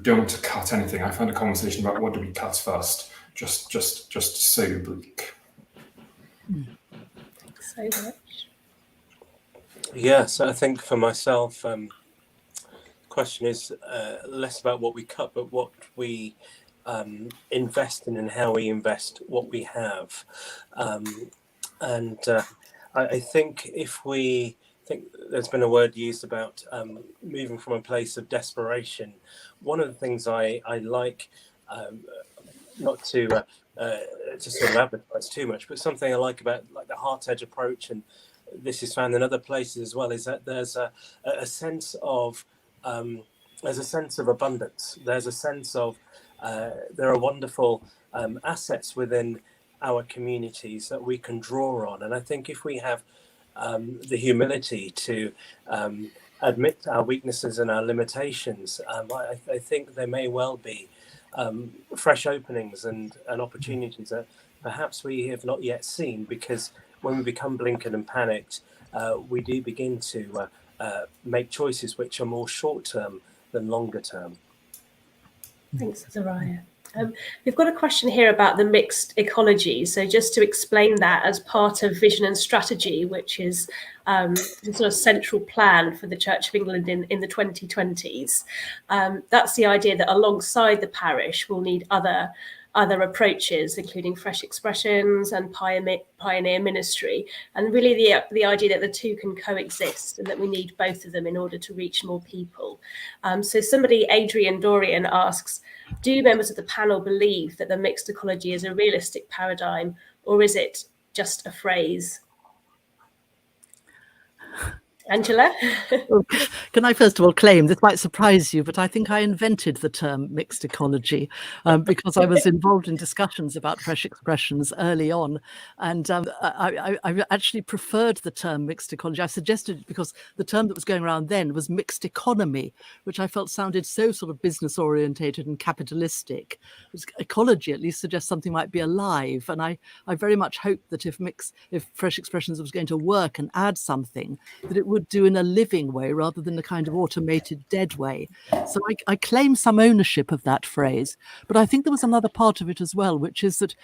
don't want to cut anything. I found a conversation about what do we cut first just so bleak. Thanks so much. Yeah, so I think for myself, the question is less about what we cut, but what we invest in and how we invest what we have. I think there's been a word used about moving from a place of desperation. One of the things I like, not to sort of advertise too much, but something I like about like the heart edge approach, and this is found in other places as well, is that there's a sense of abundance. There's a sense of there are wonderful assets within our communities that we can draw on, and I think if we have the humility to admit our weaknesses and our limitations, I think there may well be fresh openings and opportunities that perhaps we have not yet seen, because when we become blinkered and panicked, we do begin to make choices which are more short-term than longer-term. Thanks, Azariah. We've got a question here about the mixed ecology. So just to explain that as part of vision and strategy, which is the sort of central plan for the Church of England in the 2020s, that's the idea that alongside the parish, we'll need other approaches, including fresh expressions and pioneer ministry, and really the idea that the two can coexist and that we need both of them in order to reach more people. So somebody, Adrian Dorian, asks, do members of the panel believe that the mixed ecology is a realistic paradigm, or is it just a phrase? Angela? Can I first of all claim, this might surprise you, but I think I invented the term mixed ecology because I was involved in discussions about fresh expressions early on. And I actually preferred the term mixed ecology. I suggested it because the term that was going around then was mixed economy, which I felt sounded so sort of business orientated and capitalistic. Ecology at least suggests something might be alive. And I very much hoped that if fresh expressions was going to work and add something, that it would do in a living way rather than a kind of automated dead way. So I claim some ownership of that phrase, but I think there was another part of it as well, which is that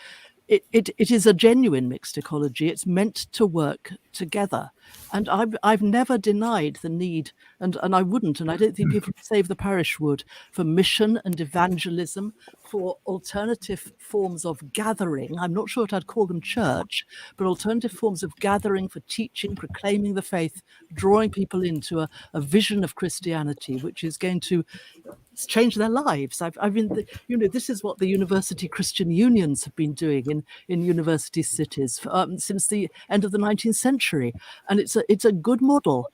it is a genuine mixed ecology. It's meant to work together. And I've never denied the need, and I wouldn't, and I don't think people who Save the Parish would, for mission and evangelism, for alternative forms of gathering. I'm not sure what I'd call them church, but alternative forms of gathering for teaching, proclaiming the faith, drawing people into a vision of Christianity, which is going to change their lives. I've been, this is what the university Christian unions have been doing in university cities since the end of the 19th century, and it's a good model.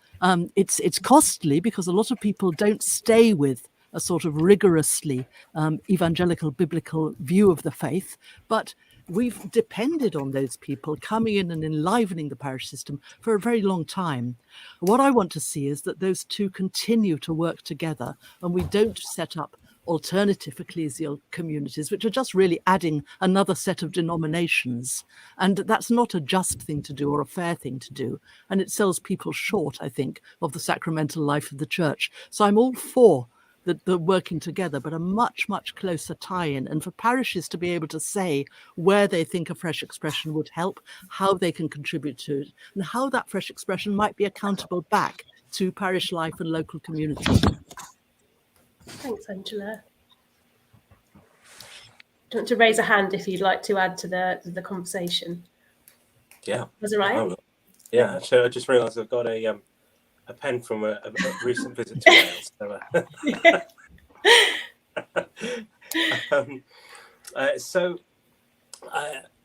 It's costly because a lot of people don't stay with a sort of rigorously evangelical biblical view of the faith, but we've depended on those people coming in and enlivening the parish system for a very long time. What I want to see is that those two continue to work together, and we don't set up alternative ecclesial communities, which are just really adding another set of denominations. And that's not a just thing to do or a fair thing to do. And it sells people short, I think, of the sacramental life of the church. So I'm all for the working together, but a much, much closer tie-in. And for parishes to be able to say where they think a fresh expression would help, how they can contribute to it, and how that fresh expression might be accountable back to parish life and local community. Thanks, Angela. Do you want to raise a hand if you'd like to add to the conversation? Yeah. Azariah? Yeah, actually, I just realised I've got a pen from a recent visit to Wales. So,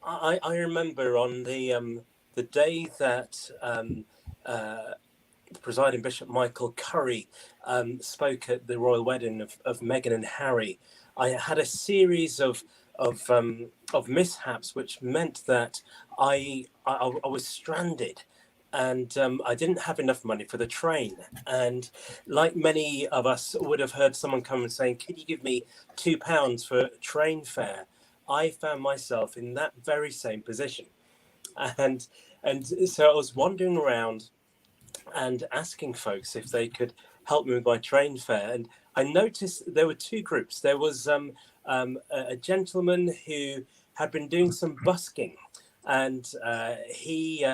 I remember on the day that presiding Bishop Michael Curry spoke at the royal wedding of Meghan and Harry, I had a series of mishaps, which meant that I was stranded, and I didn't have enough money for the train. And like many of us would have heard someone come and saying, "Can you give me £2 for train fare?" I found myself in that very same position, and so I was wandering around and asking folks if they could help me with my train fare. And I noticed there were two groups. There was a gentleman who had been doing some busking, and he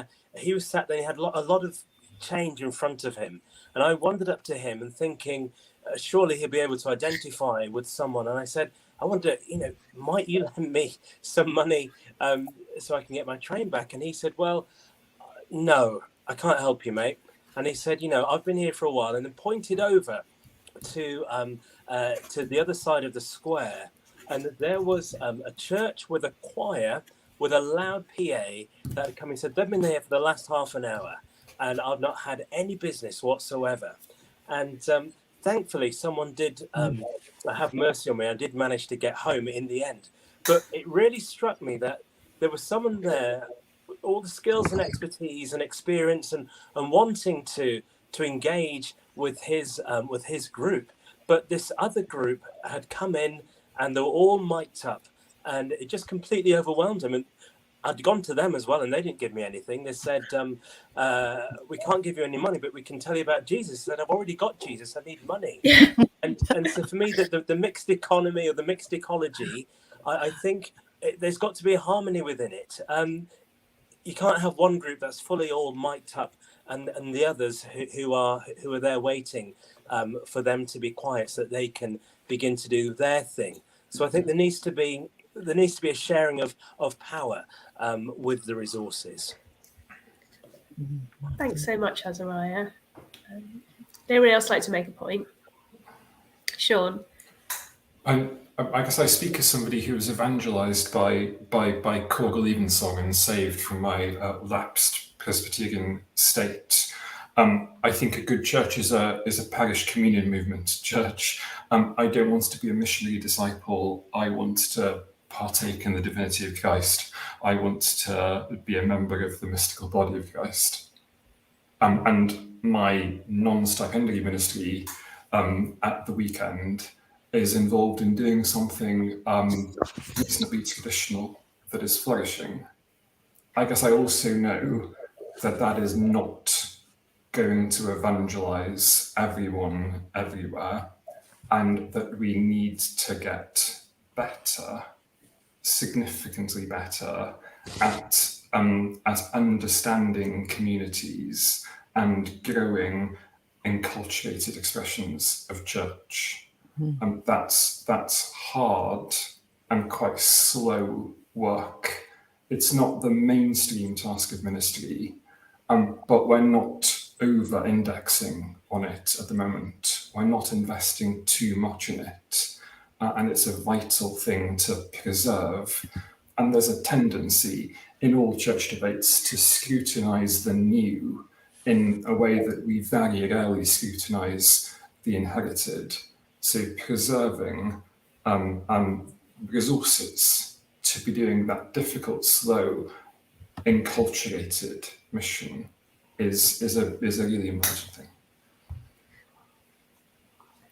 was sat there. He had a lot of change in front of him, and I wandered up to him and thinking, surely he'll be able to identify with someone. And I said, I wonder, might you lend me some money so I can get my train back? And he said, well, no, I can't help you, mate. And he said, I've been here for a while, and then pointed over to the other side of the square, and there was a church with a choir with a loud PA that had come and said, they've been there for the last half an hour, and I've not had any business whatsoever. And thankfully, someone did have mercy on me. I did manage to get home in the end. But it really struck me that there was someone there, all the skills and expertise and experience and wanting to engage with his group. But this other group had come in and they were all mic'd up, and it just completely overwhelmed him. And I'd gone to them as well, and they didn't give me anything. They said, we can't give you any money, but we can tell you about Jesus. I said, I've already got Jesus, I need money. And so for me, the mixed economy or the mixed ecology, I think there's got to be a harmony within it. You can't have one group that's fully all mic'd up and the others who are there waiting for them to be quiet so that they can begin to do their thing. So I think there needs to be a sharing of power with the resources. Thanks so much, Azariah. Anyone else like to make a point? Siôn. I guess I speak as somebody who was evangelized by Córgal Evensong and saved from my lapsed Presbyterian state. I think a good church is a parish communion movement church. I don't want to be a missionary disciple. I want to partake in the divinity of Christ. I want to be a member of the mystical body of Christ. And my non-stipendiary ministry at the weekend is involved in doing something reasonably traditional that is flourishing. I guess I also know that is not going to evangelize everyone everywhere, and that we need to get better, significantly better at understanding communities and growing enculturated expressions of church. That's hard and quite slow work. It's not the mainstream task of ministry, but we're not over-indexing on it at the moment. We're not investing too much in it, and it's a vital thing to preserve. And there's a tendency in all church debates to scrutinise the new in a way that we very rarely scrutinise the inherited. So preserving resources to be doing that difficult, slow, enculturated mission is a really important thing.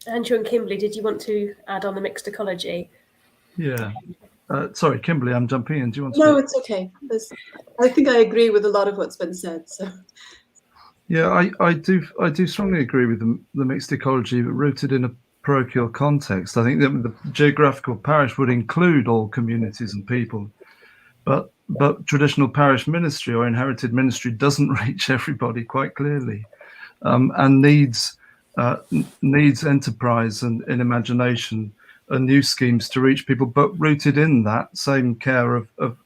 Andrew and Kimberly, did you want to add on the mixed ecology? Yeah. Sorry, Kimberly, I'm jumping in. Do you want to? No, it's okay. I think I agree with a lot of what's been said. So. Yeah, I do strongly agree with the mixed ecology, but rooted in a parochial context. I think that the geographical parish would include all communities and people, but traditional parish ministry or inherited ministry doesn't reach everybody quite clearly, and needs enterprise and imagination and new schemes to reach people, but rooted in that same care of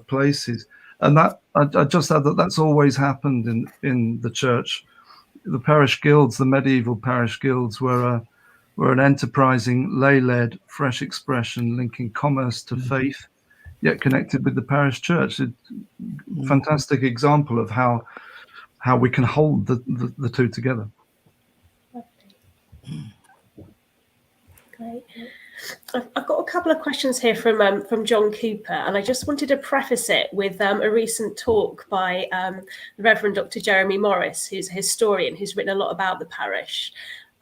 places. And that I just add that's always happened in the church. The parish guilds, the medieval parish guilds, were an enterprising, lay-led, fresh expression linking commerce to faith, yet connected with the parish church. Fantastic example of how how we can hold the two together. Great. I've got a couple of questions here from John Cooper, and I just wanted to preface it with a recent talk by the Reverend Dr. Jeremy Morris, who's a historian who's written a lot about the parish.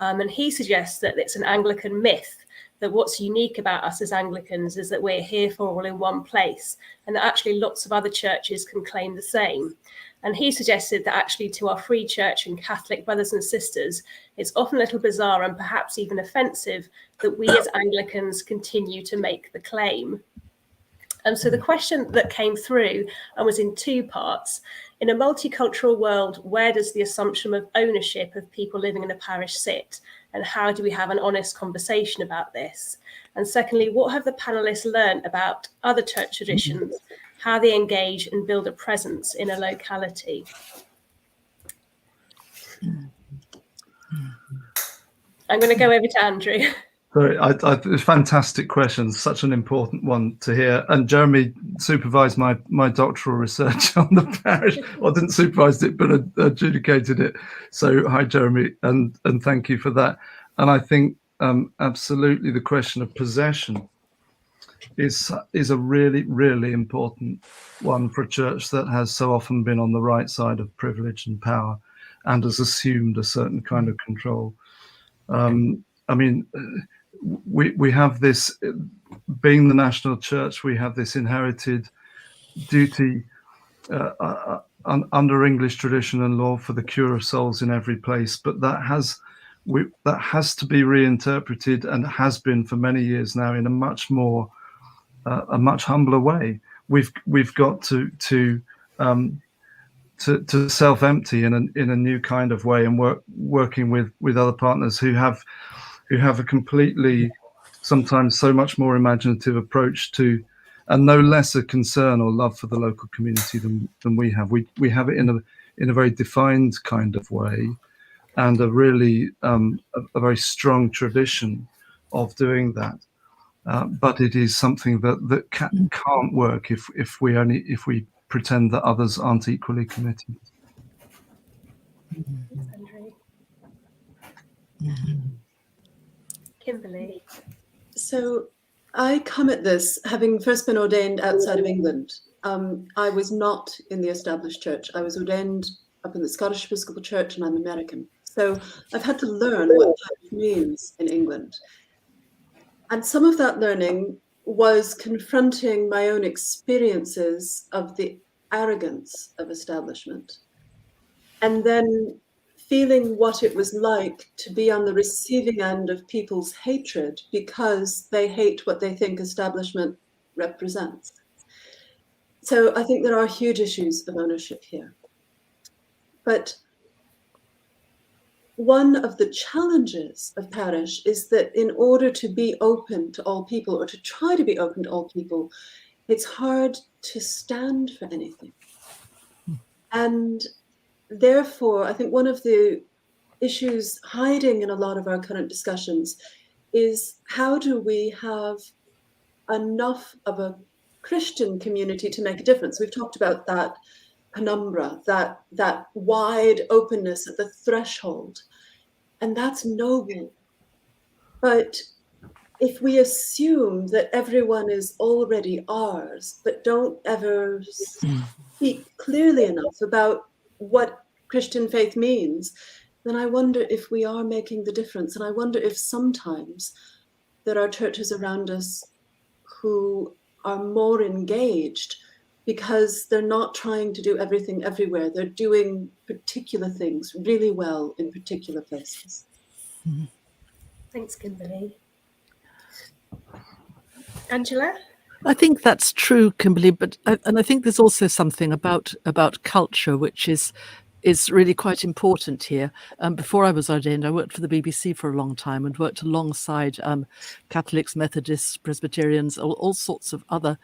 And he suggests that it's an Anglican myth that what's unique about us as Anglicans is that we're here for all in one place, and that actually lots of other churches can claim the same. And he suggested that actually to our Free Church and Catholic brothers and sisters, it's often a little bizarre and perhaps even offensive that we as Anglicans continue to make the claim. And so the question that came through and was in two parts. In a multicultural world, where does the assumption of ownership of people living in a parish sit? And how do we have an honest conversation about this? And secondly, what have the panelists learned about other church traditions, how they engage and build a presence in a locality? I'm going to go over to Andrew. Sorry, fantastic question. Such an important one to hear. And Jeremy supervised my doctoral research on the parish, or didn't supervise it, but adjudicated it. So hi, Jeremy, and thank you for that. And I think absolutely the question of possession is a really, really important one for a church that has so often been on the right side of privilege and power and has assumed a certain kind of control. I mean, we have this, being the national church, we have this inherited duty under English tradition and law for the cure of souls in every place, but that has to be reinterpreted, and has been for many years now, in a much more a much humbler way. We've got to self-empty in a new kind of way, and working with other partners who have a completely, sometimes so much more imaginative approach to, and no lesser concern or love for the local community than we have. We have it in a very defined kind of way, and a really a very strong tradition of doing that. But it is something that can't work if we pretend that others aren't equally committed. Kimberly. So I come at this having first been ordained outside of England. I was not in the established church. I was ordained up in the Scottish Episcopal Church, and I'm American. So I've had to learn what parish means in England. And some of that learning was confronting my own experiences of the arrogance of establishment, and then feeling what it was like to be on the receiving end of people's hatred because they hate what they think establishment represents. So I think there are huge issues of ownership here. But one of the challenges of parish is that in order to be open to all people, or to try to be open to all people, it's hard to stand for anything. And therefore, I think one of the issues hiding in a lot of our current discussions is, how do we have enough of a Christian community to make a difference? We've talked about that penumbra, that wide openness at the threshold, and that's noble. But if we assume that everyone is already ours, but don't ever speak clearly enough about what Christian faith means, then I wonder if we are making the difference. And I wonder if sometimes there are churches around us who are more engaged because they're not trying to do everything everywhere. They're doing particular things really well in particular places. Thanks, Kimberly. Angela? I think that's true, Kimberly, but I think there's also something about culture which is really quite important here. Before I was ordained, I worked for the BBC for a long time and worked alongside Catholics, Methodists, Presbyterians, all sorts of other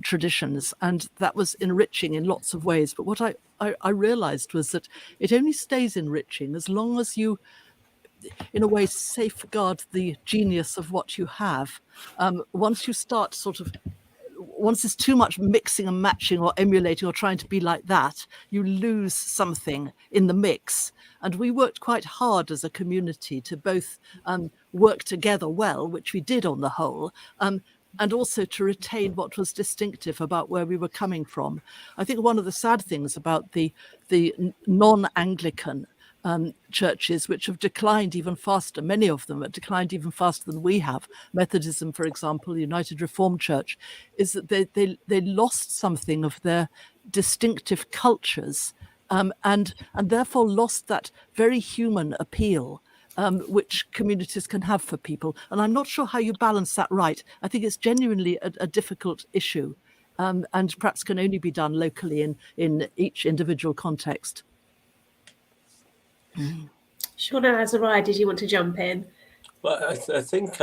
traditions, and that was enriching in lots of ways. But what I realized was that it only stays enriching as long as you, in a way, safeguard the genius of what you have. Once you start sort of once it's too much mixing and matching or emulating or trying to be like that, you lose something in the mix. And we worked quite hard as a community to both work together well, which we did on the whole, and also to retain what was distinctive about where we were coming from. I think one of the sad things about the non-Anglican churches, which have declined even faster, many of them have declined even faster than we have, Methodism, for example, the United Reformed Church, is that they lost something of their distinctive cultures, and therefore lost that very human appeal which communities can have for people. And I'm not sure how you balance that right. I think it's genuinely a difficult issue, and perhaps can only be done locally in each individual context. Siôn and Azariah, did you want to jump in? Well, I think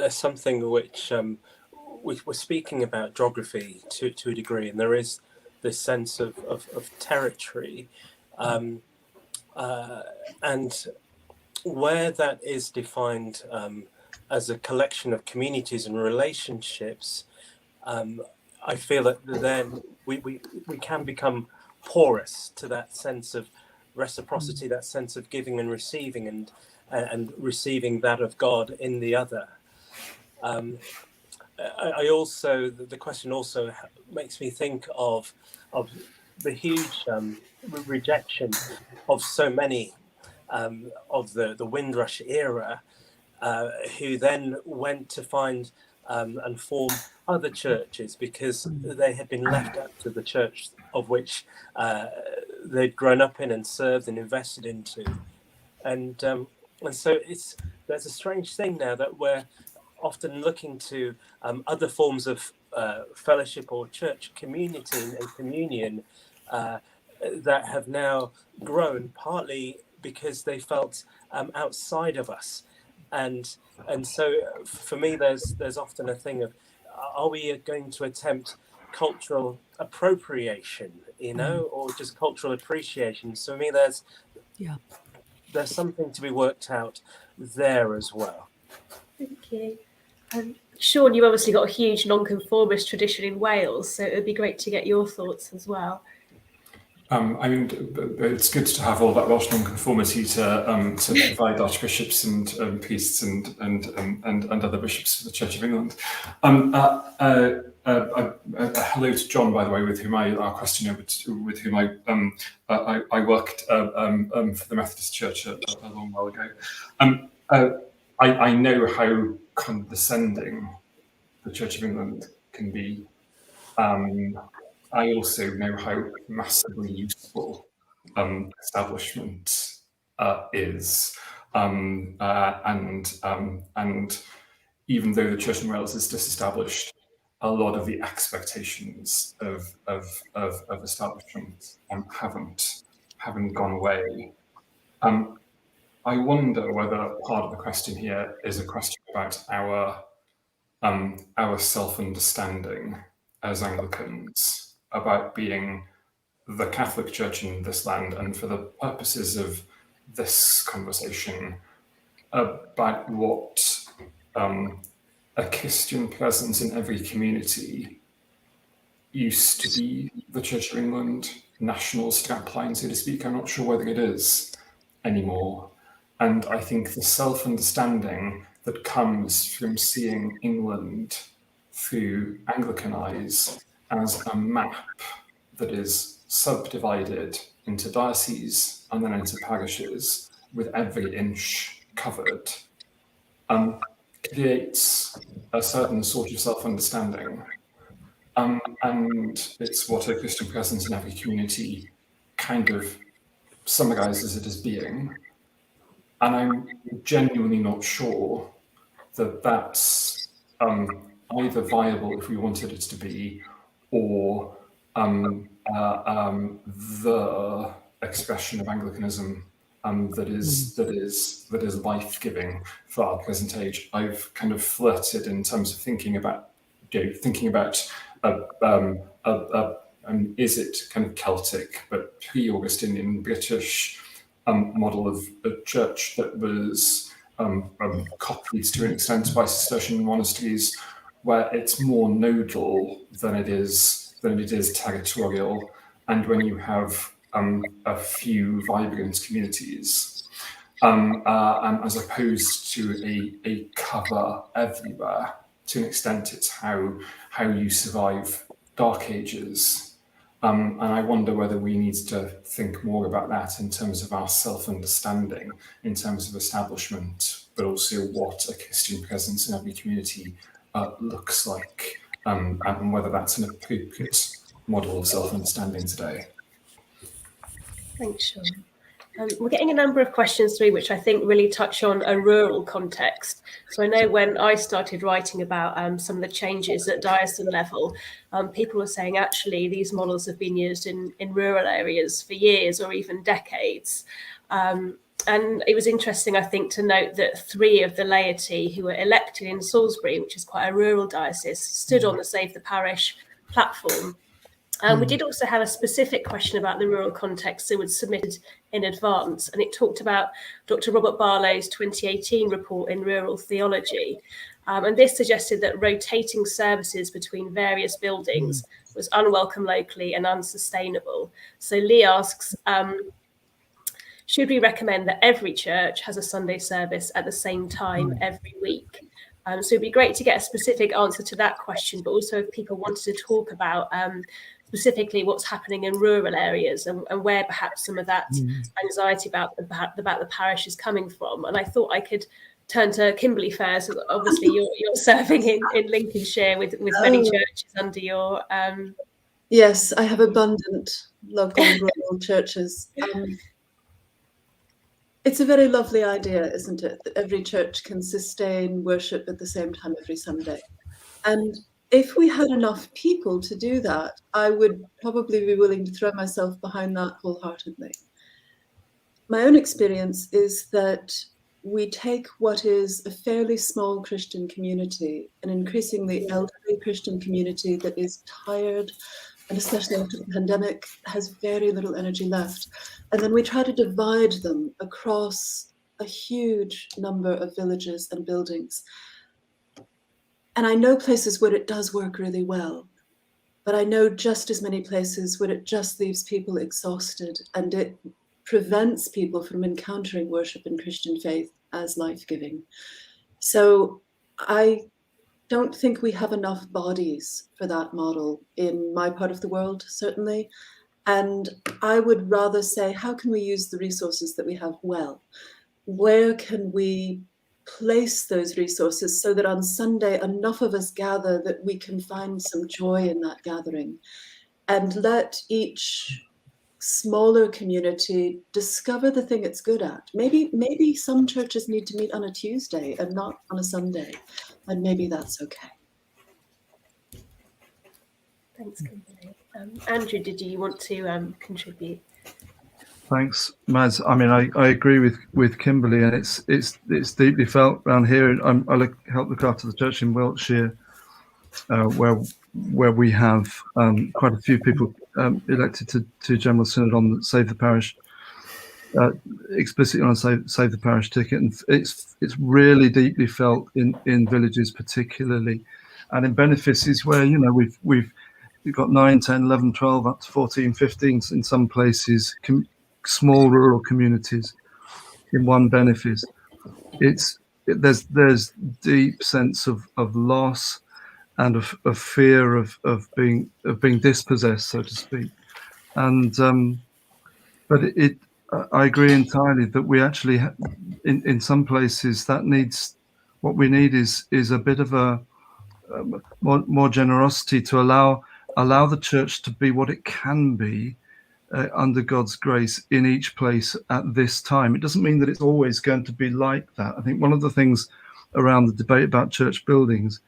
something which we're speaking about geography to a degree, and there is this sense of territory, and where that is defined as a collection of communities and relationships, I feel that then we can become porous to that sense of reciprocity, that sense of giving and receiving, and receiving that of God in the other. I also, the question also makes me think of the huge rejection of so many of the Windrush era, who then went to find and form other churches because they had been left out of the church of which they'd grown up in and served and invested into, and so there's a strange thing now that we're often looking to other forms of fellowship or church community and communion that have now grown partly because they felt outside of us, and so for me there's often a thing of, are we going to attempt cultural appropriation, or just cultural appreciation? So for me there's something to be worked out there as well. Thank you. Siôn, you've obviously got a huge nonconformist tradition in Wales, so it would be great to get your thoughts as well. I mean, it's good to have all that Welsh nonconformity to provide archbishops and priests and other bishops for the Church of England. Hello to John, by the way, with whom our questioner, with whom I worked for the Methodist Church a long while ago. I know how condescending the Church of England can be. I also know how massively useful establishment is, and even though the Church in Wales is disestablished, a lot of the expectations of establishment haven't gone away. I wonder whether part of the question here is a question about our self-understanding as Anglicans, about being the Catholic Church in this land, and for the purposes of this conversation, about what a Christian presence in every community used to be the Church of England national strapline, so to speak. I'm not sure whether it is anymore. And I think the self-understanding that comes from seeing England through Anglican eyes as a map that is subdivided into dioceses and then into parishes with every inch covered, creates a certain sort of self-understanding. And it's what a Christian presence in every community kind of summarizes it as being. And I'm genuinely not sure that that's either viable if we wanted it to be, or the expression of Anglicanism that is life-giving for our present age. I've kind of flirted in terms of thinking about is it kind of Celtic but pre-Augustinian British model of a church that was copied to an extent by Cistercian monasteries, where it's more nodal than it is territorial, and when you have a few vibrant communities, as opposed to a cover everywhere. To an extent, it's how you survive dark ages. And I wonder whether we need to think more about that in terms of our self-understanding, in terms of establishment, but also what a Christian presence in every community looks like, and whether that's an appropriate model of self-understanding today. Thanks, Siôn. We're getting a number of questions through which I think really touch on a rural context. So I know when I started writing about some of the changes at diocesan level, people were saying actually these models have been used in rural areas for years or even decades. And it was interesting, I think, to note that 3 of the laity who were elected in Salisbury, which is quite a rural diocese, stood on the Save the Parish platform. We did also have a specific question about the rural context that was submitted in advance, and it talked about Dr. Robert Barlow's 2018 report in Rural Theology. And this suggested that rotating services between various buildings was unwelcome locally and unsustainable. So Lee asks, should we recommend that every church has a Sunday service at the same time every week? So it'd be great to get a specific answer to that question, but also if people wanted to talk about specifically what's happening in rural areas and where perhaps some of that anxiety about the parish is coming from. And I thought I could turn to Kimberly first. Obviously, you're serving in Lincolnshire with many churches under your. Yes, I have abundant local rural churches. It's a very lovely idea, isn't it, that every church can sustain worship at the same time every Sunday. And if we had enough people to do that, I would probably be willing to throw myself behind that wholeheartedly. My own experience is that we take what is a fairly small Christian community, an increasingly elderly Christian community that is tired, and especially after the pandemic, has very little energy left. And then we try to divide them across a huge number of villages and buildings. And I know places where it does work really well, but I know just as many places where it just leaves people exhausted and it prevents people from encountering worship and Christian faith as life-giving. So I don't think we have enough bodies for that model in my part of the world, certainly. And I would rather say, how can we use the resources that we have well? Where can we place those resources so that on Sunday enough of us gather that we can find some joy in that gathering, and let each smaller community discover the thing it's good at. Maybe some churches need to meet on a Tuesday and not on a Sunday, and maybe that's okay. Thanks, Kimberly. Andrew, did you want to contribute? Thanks, Mads. I mean, I agree with Kimberly, and it's deeply felt around here. I help look after the church in Wiltshire, where we have quite a few people elected to General Synod on the Save the Parish, explicitly on a Save the Parish ticket, and it's really deeply felt in villages particularly, and in benefices where we've got 9, 10, 11, 12, up to 14, 15 in some places. Small rural communities in one benefice. There's deep sense of loss and of fear of being dispossessed, so to speak. And but I agree entirely that we actually in some places what we need is a bit of a more generosity to allow the church to be what it can be. Under God's grace in each place at this time. It doesn't mean that it's always going to be like that. I think one of the things around the debate about church buildings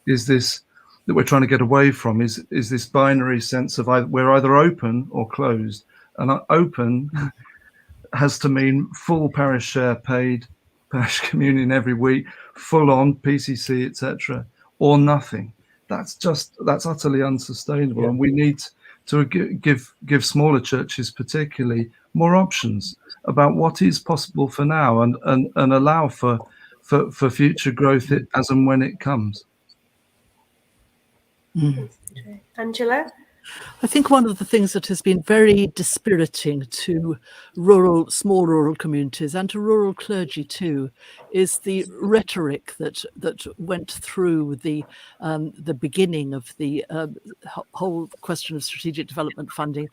is this, that we're trying to get away from, is this binary sense of we're either open or closed. And open has to mean full parish share paid, parish communion every week, full on PCC, etc., or nothing. That's utterly unsustainable, and we need to give smaller churches particularly more options about what is possible for now, and allow for future growth as and when it comes. Angela? I think one of the things that has been very dispiriting to small rural communities and to rural clergy too, is the rhetoric that went through the beginning of the whole question of strategic development funding,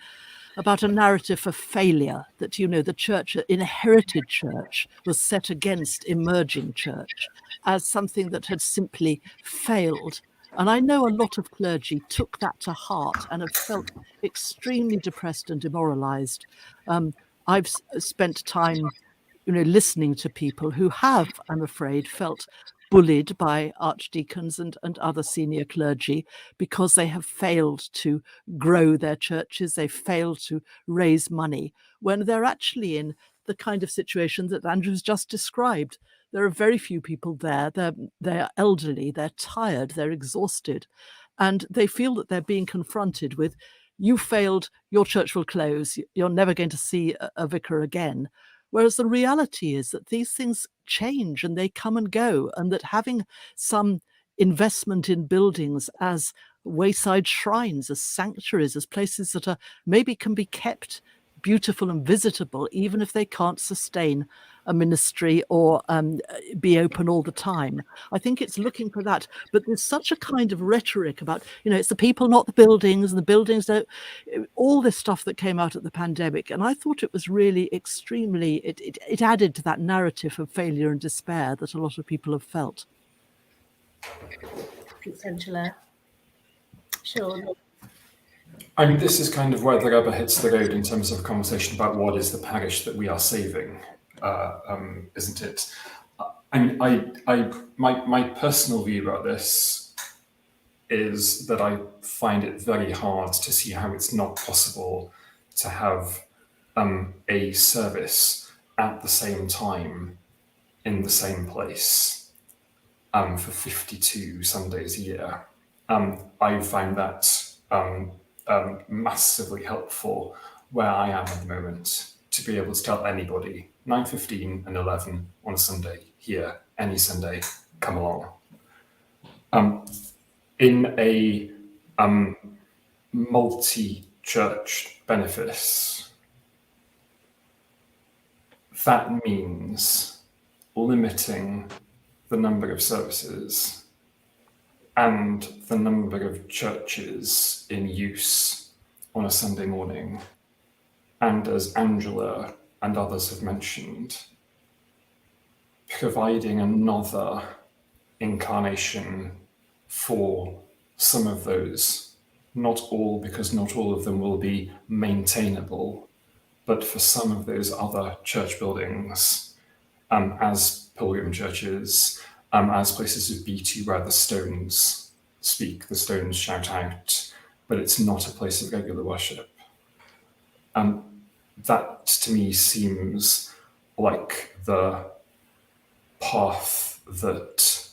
about a narrative of failure, that, you know, the church, inherited church, was set against emerging church as something that had simply failed. And I know a lot of clergy took that to heart and have felt extremely depressed and demoralized. I've spent time, you know, listening to people who have, I'm afraid, felt bullied by archdeacons and other senior clergy because they have failed to grow their churches, they failed to raise money, when they're actually in the kind of situation that Andrew's just described. There are very few people there. They're elderly, they're tired, they're exhausted, and they feel that they're being confronted with, you failed, your church will close, you're never going to see a vicar again. Whereas the reality is that these things change and they come and go, and that having some investment in buildings as wayside shrines, as sanctuaries, as places that are maybe can be kept beautiful and visitable, even if they can't sustain a ministry or be open all the time. I think it's looking for that. But there's such a kind of rhetoric about, you know, it's the people, not the buildings, and the buildings don't, all this stuff that came out at the pandemic. And I thought it was really extremely, it added to that narrative of failure and despair that a lot of people have felt. Thanks, Angela. Sure. I mean, this is kind of where the rubber hits the road in terms of a conversation about what is the parish that we are saving, isn't it? I mean, my personal view about this is that I find it very hard to see how it's not possible to have a service at the same time in the same place for 52 Sundays a year. I find that massively helpful where I am at the moment, to be able to tell anybody 9:15 and 11 on a Sunday here, any Sunday, come along. In a multi-church benefice, that means limiting the number of services and the number of churches in use on a Sunday morning. And as Angela and others have mentioned, providing another incarnation for some of those, not all, because not all of them will be maintainable, but for some of those other church buildings, as pilgrim churches, as places of beauty where the stones speak, the stones shout out, but it's not a place of regular worship. That to me seems like the path that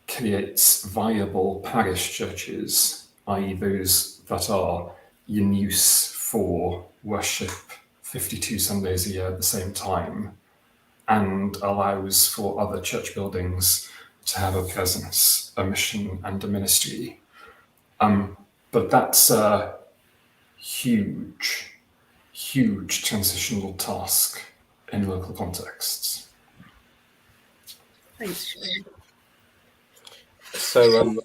creates viable parish churches, i.e. those that are in use for worship 52 Sundays a year at the same time, and allows for other church buildings to have a presence, a mission, and a ministry. But that's a huge transitional task in local contexts. Thanks, Siôn. So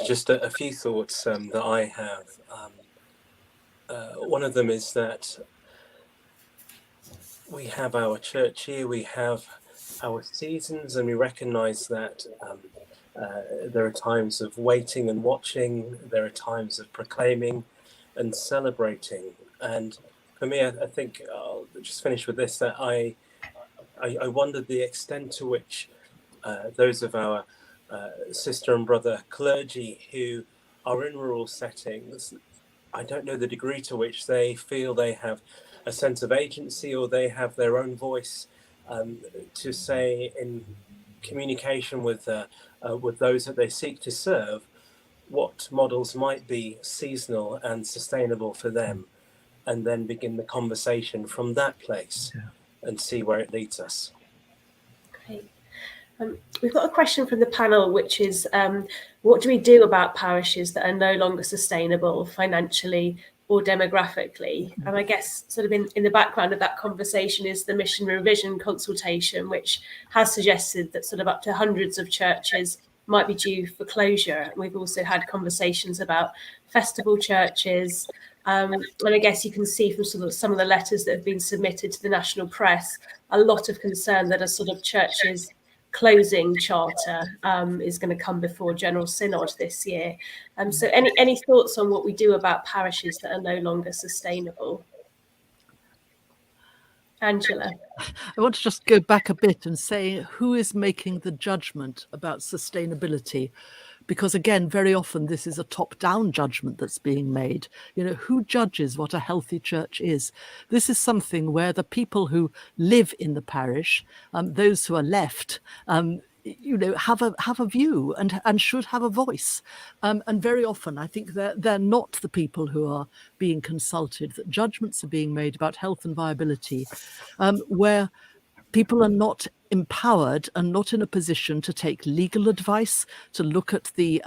just a few thoughts that I have. One of them is that we have our church here, we have our seasons, and we recognise that there are times of waiting and watching, there are times of proclaiming and celebrating. And for me, I think I'll just finish with this, that I wondered the extent to which those of our sister and brother clergy who are in rural settings, I don't know the degree to which they feel they have a sense of agency or they have their own voice to say in communication with those that they seek to serve, what models might be seasonal and sustainable for them, and then begin the conversation from that place and see where it leads us. Great. We've got a question from the panel, which is, what do we do about parishes that are no longer sustainable financially or demographically? And I guess sort of in the background of that conversation is the mission revision consultation, which has suggested that sort of up to hundreds of churches might be due for closure. We've also had conversations about festival churches. And I guess you can see from sort of some of the letters that have been submitted to the national press, a lot of concern that a sort of churches closing charter is going to come before General Synod this year. So any thoughts on what we do about parishes that are no longer sustainable? Angela. I want to just go back a bit and say, who is making the judgment about sustainability? Because again, very often this is a top-down judgment that's being made. You know, who judges what a healthy church is? This is something where the people who live in the parish, those who are left, you know, have a view and should have a voice. And very often, I think they're not the people who are being consulted. That judgments are being made about health and viability, where people are not empowered and not in a position to take legal advice, to look at the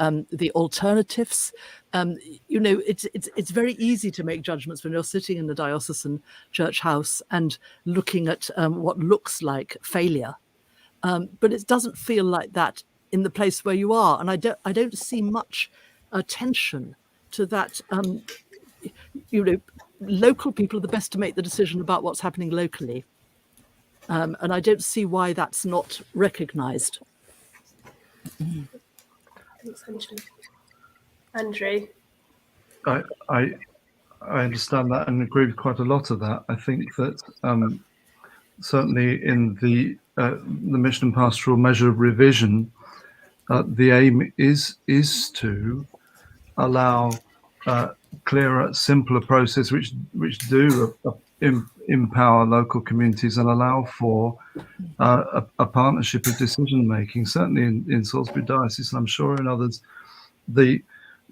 alternatives. You know, it's very easy to make judgments when you're sitting in the diocesan church house and looking at what looks like failure. But it doesn't feel like that in the place where you are, and I don't see much attention to that. You know, local people are the best to make the decision about what's happening locally. And I don't see why that's not recognised. Thanks, Angela. Andrew. I understand that and agree with quite a lot of that. I think that certainly in the mission and pastoral measure revision, the aim is to allow clearer, simpler process which do empower local communities and allow for a partnership of decision making. Certainly in Salisbury Diocese, and I'm sure in others, the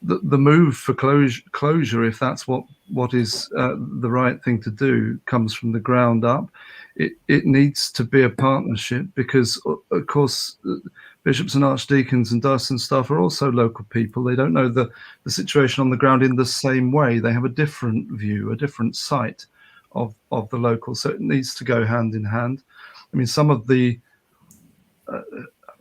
move for closure, if that's what is the right thing to do, comes from the ground up. It needs to be a partnership because, of course, bishops and archdeacons and diocesan staff are also local people. They don't know the situation on the ground in the same way. They have a different view, a different sight of the local. So it needs to go hand in hand. I mean, some of the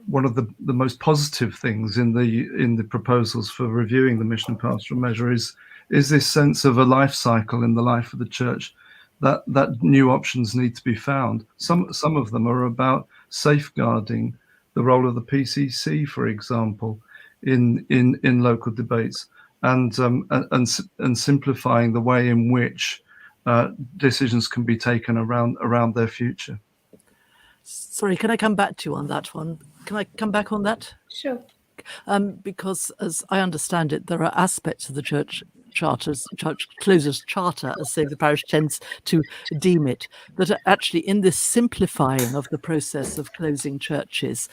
one of the most positive things in the proposals for reviewing the mission and pastoral measure is this sense of a life cycle in the life of the church, that new options need to be found. Some of them are about safeguarding the role of the PCC, for example, in local debates, and simplifying the way in which decisions can be taken around their future. Sorry, can I come back to you on that one? Can I come back on that? Sure. Because as I understand it, there are aspects of the church closures charter, as say the parish tends to deem it, that are actually in this simplifying of the process of closing churches,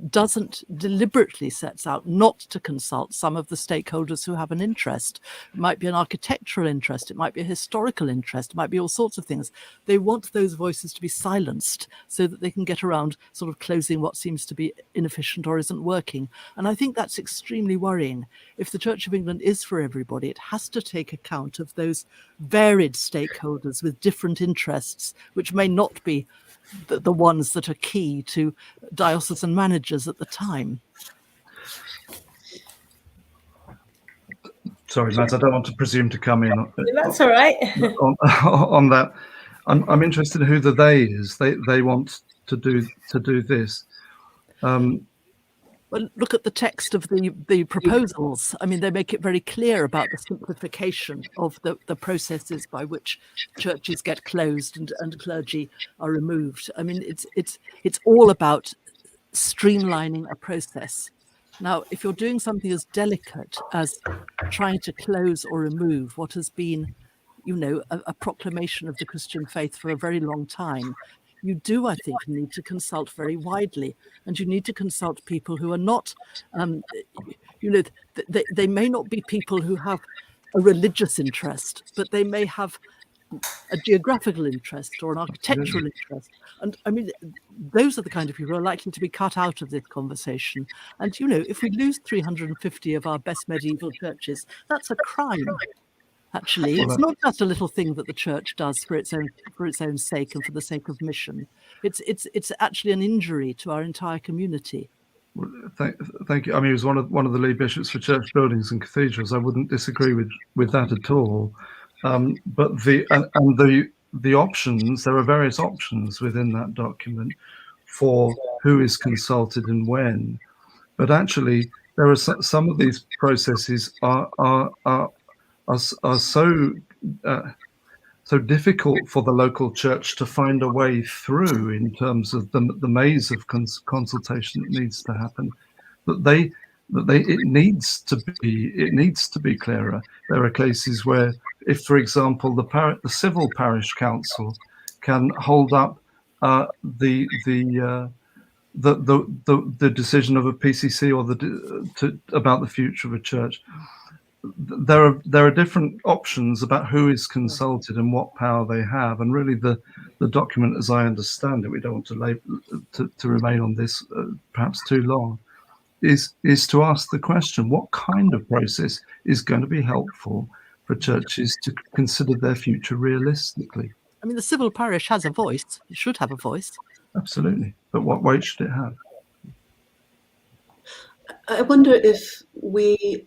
doesn't deliberately sets out not to consult some of the stakeholders who have an interest. It might be an architectural interest, it might be a historical interest, it might be all sorts of things. They want those voices to be silenced so that they can get around sort of closing what seems to be inefficient or isn't working. And I think that's extremely worrying. If the Church of England is for everybody, it has to take account of those varied stakeholders with different interests, which may not be the ones that are key to diocesan managers at the time. Sorry, Matt, I don't want to presume to come in. That's all right. on that. I'm interested in who the they is. They want to do this. Well, look at the text of the proposals. I mean, they make it very clear about the simplification of the processes by which churches get closed and clergy are removed. I mean, it's all about streamlining a process. Now, if you're doing something as delicate as trying to close or remove what has been, you know, a proclamation of the Christian faith for a very long time, you do, I think, need to consult very widely, and you need to consult people who are not, you know, they may not be people who have a religious interest, but they may have a geographical interest or an architectural interest. And I mean, those are the kind of people who are likely to be cut out of this conversation. And, you know, if we lose 350 of our best medieval churches, that's a crime. Actually, it's not just a little thing that the church does for its own sake and for the sake of mission. It's actually an injury to our entire community. Thank you. I mean, he was one of the lead bishops for church buildings and cathedrals. I wouldn't disagree with that at all. But the options, there are various options within that document for who is consulted and when. But actually, there are some of these processes are so difficult for the local church to find a way through in terms of the maze of consultation that needs to happen, it needs to be clearer. There are cases where, if, for example, the civil parish council can hold up the decision of a PCC or about the future of a church. There are different options about who is consulted and what power they have, and really the document, as I understand it, we don't want to remain on this perhaps too long, is to ask the question: what kind of process is going to be helpful for churches to consider their future realistically? I mean, the civil parish has a voice; it should have a voice. Absolutely, but what weight should it have? I wonder if we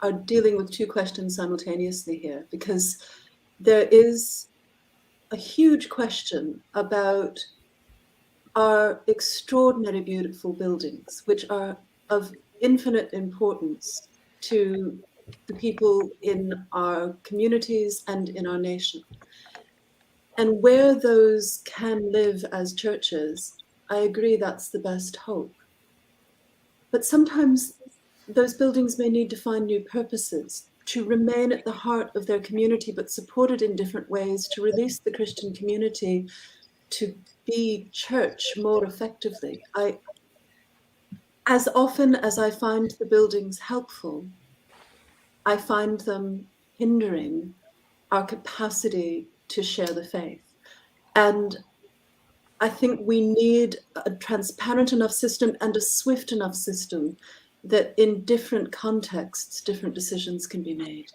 are dealing with two questions simultaneously here, because there is a huge question about our extraordinary beautiful buildings, which are of infinite importance to the people in our communities and in our nation. And where those can live as churches, I agree that's the best hope. But sometimes those buildings may need to find new purposes, to remain at the heart of their community, but supported in different ways, to release the Christian community to be church more effectively. As often as I find the buildings helpful, I find them hindering our capacity to share the faith. And I think we need a transparent enough system and a swift enough system that in different contexts, different decisions can be made.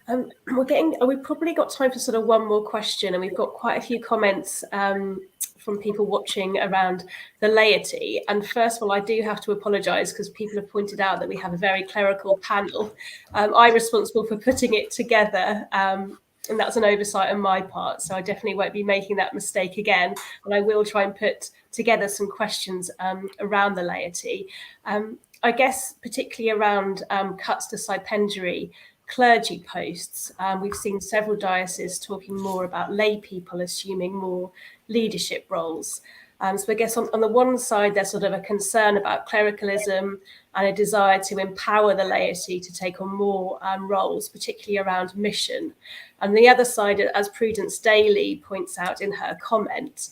We've probably got time for sort of one more question, and we've got quite a few comments from people watching around the laity. And first of all, I do have to apologise because people have pointed out that we have a very clerical panel. I'm responsible for putting it together, and that's an oversight on my part. So I definitely won't be making that mistake again. And I will try and put together some questions around the laity. I guess particularly around cuts to stipendiary clergy posts. We've seen several dioceses talking more about lay people assuming more leadership roles. So I guess on the one side, there's sort of a concern about clericalism and a desire to empower the laity to take on more roles, particularly around mission. And the other side, as Prudence Daly points out in her comment,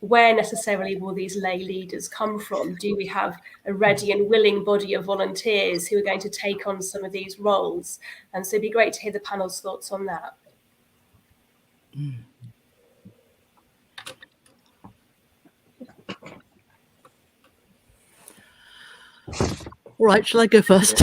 where necessarily will these lay leaders come from? Do we have a ready and willing body of volunteers who are going to take on some of these roles? And so it'd be great to hear the panel's thoughts on that. All right, shall I go first?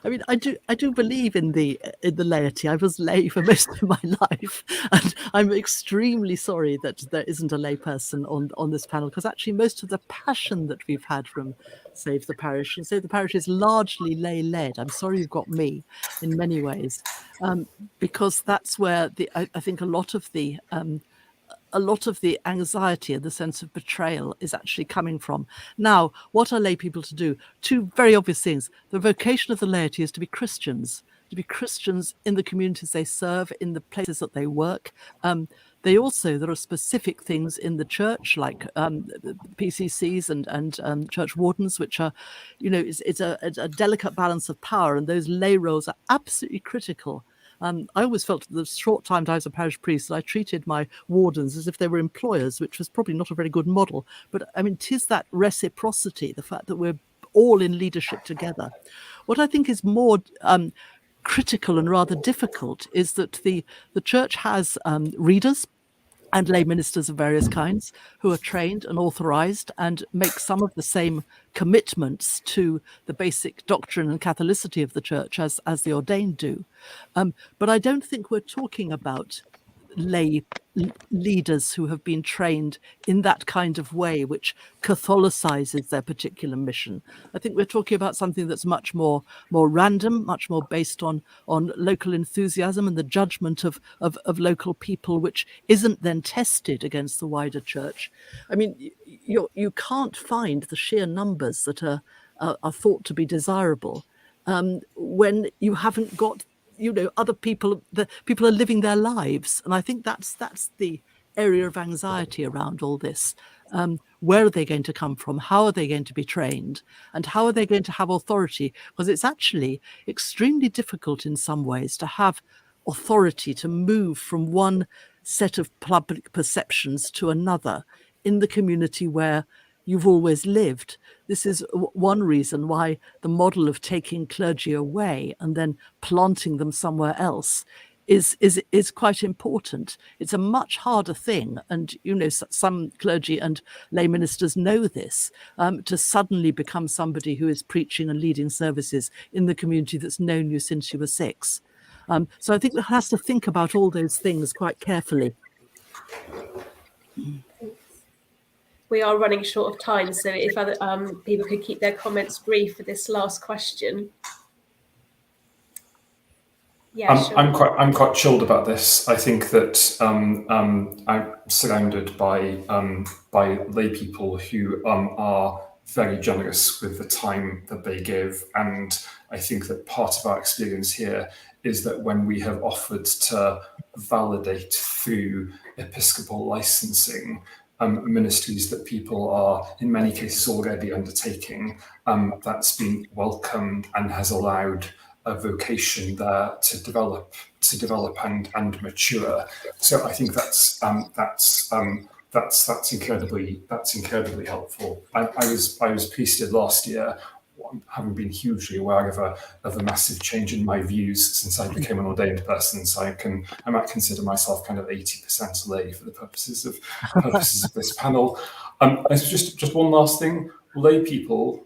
I mean, I do believe in the laity. I was lay for most of my life, and I'm extremely sorry that there isn't a lay person on this panel, because actually most of the passion that we've had from Save the Parish, and Save the Parish is largely lay-led. I'm sorry you've got me in many ways, because that's where I think a lot of the anxiety and the sense of betrayal is actually coming from. Now, what are lay people to do? Two very obvious things. The vocation of the laity is to be Christians in the communities they serve, in the places that they work. There are specific things in the church, like PCCs and church wardens, which are, it's a delicate balance of power, and those lay roles are absolutely critical. I always felt the short time I was a parish priest that I treated my wardens as if they were employers, which was probably not a very good model. But I mean, 'tis that reciprocity, the fact that we're all in leadership together. What I think is more critical and rather difficult is that the church has readers and lay ministers of various kinds who are trained and authorized and make some of the same commitments to the basic doctrine and Catholicity of the church as the ordained do. But I don't think we're talking about lay leaders who have been trained in that kind of way, which Catholicizes their particular mission. I think we're talking about something that's much more random, much more based on local enthusiasm and the judgment of local people, which isn't then tested against the wider church. I mean, you can't find the sheer numbers that are thought to be desirable when you haven't got other people. The people are living their lives, and I think that's the area of anxiety around all this. Where are they going to come from? How are they going to be trained? And how are they going to have authority? Because it's actually extremely difficult in some ways to have authority to move from one set of public perceptions to another in the community where you've always lived. This is one reason why the model of taking clergy away and then planting them somewhere else is quite important. It's a much harder thing, and some clergy and lay ministers know this, to suddenly become somebody who is preaching and leading services in the community that's known you since you were 6. So I think one has to think about all those things quite carefully. We are running short of time, so if other people could keep their comments brief for this last question. Yeah, sure. I'm quite chilled about this. I think that I'm surrounded by lay people who are very generous with the time that they give, and I think that part of our experience here is that when we have offered to validate through episcopal licensing ministries that people are in many cases already undertaking, that's been welcomed and has allowed a vocation there to develop and mature. So I think that's incredibly helpful. I was priested last year, having been hugely aware of a massive change in my views since I became an ordained person. So I might consider myself kind of 80% lay for the purposes of this panel. Just one last thing: lay people,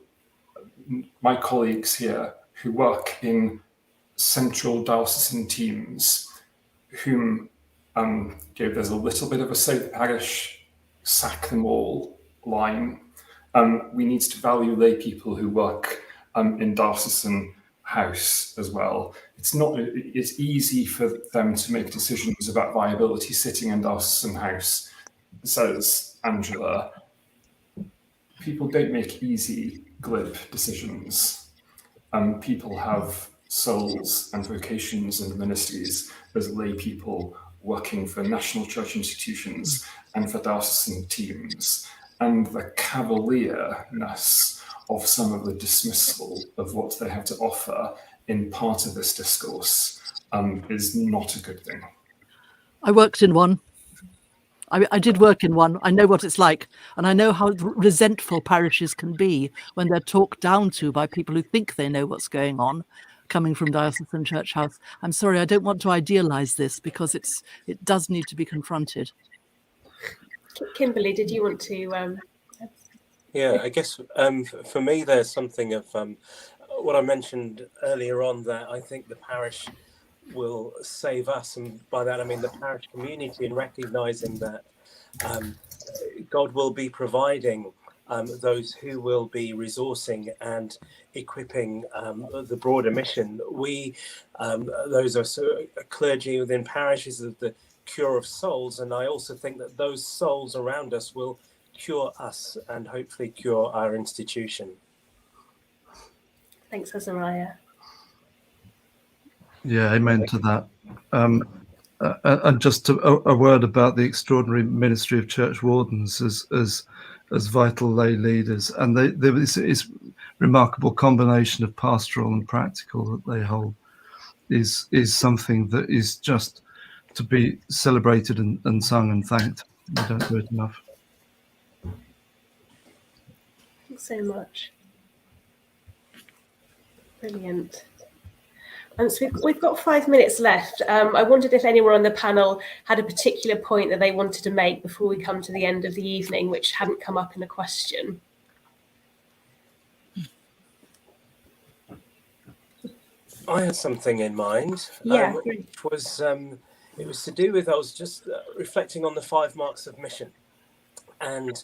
my colleagues here who work in central diocesan teams, whom there's a little bit of a save the parish, sack them all line. We need to value lay people who work in diocesan house as well. It's easy for them to make decisions about viability sitting in diocesan house, says Angela. People don't make easy, glib decisions. People have souls and vocations and ministries as lay people working for national church institutions and for diocesan teams. And the cavalierness of some of the dismissal of what they have to offer in part of this discourse is not a good thing. I worked in one. I did work in one. I know what it's like. And I know how resentful parishes can be when they're talked down to by people who think they know what's going on, coming from diocesan church house. I'm sorry, I don't want to idealize this because it does need to be confronted. Kimberly, did you want to? Yeah, I guess for me, there's something of what I mentioned earlier on, that I think the parish will save us, and by that I mean the parish community, in recognizing that God will be providing those who will be resourcing and equipping the broader mission. We, those are clergy within parishes, of the cure of souls, and I also think that those souls around us will cure us and hopefully cure our institution. Thanks, Azariah. Yeah, amen to that. And just a word about the extraordinary ministry of church wardens as vital lay leaders, and there is remarkable combination of pastoral and practical that they hold is something that is just to be celebrated and sung and thanked. We don't do it enough. Thanks so much. Brilliant. So we've got 5 minutes left. I wondered if anyone on the panel had a particular point that they wanted to make before we come to the end of the evening, which hadn't come up in a question. I had something in mind. Yeah. Which was it was to do with, I was just reflecting on the 5 marks of mission and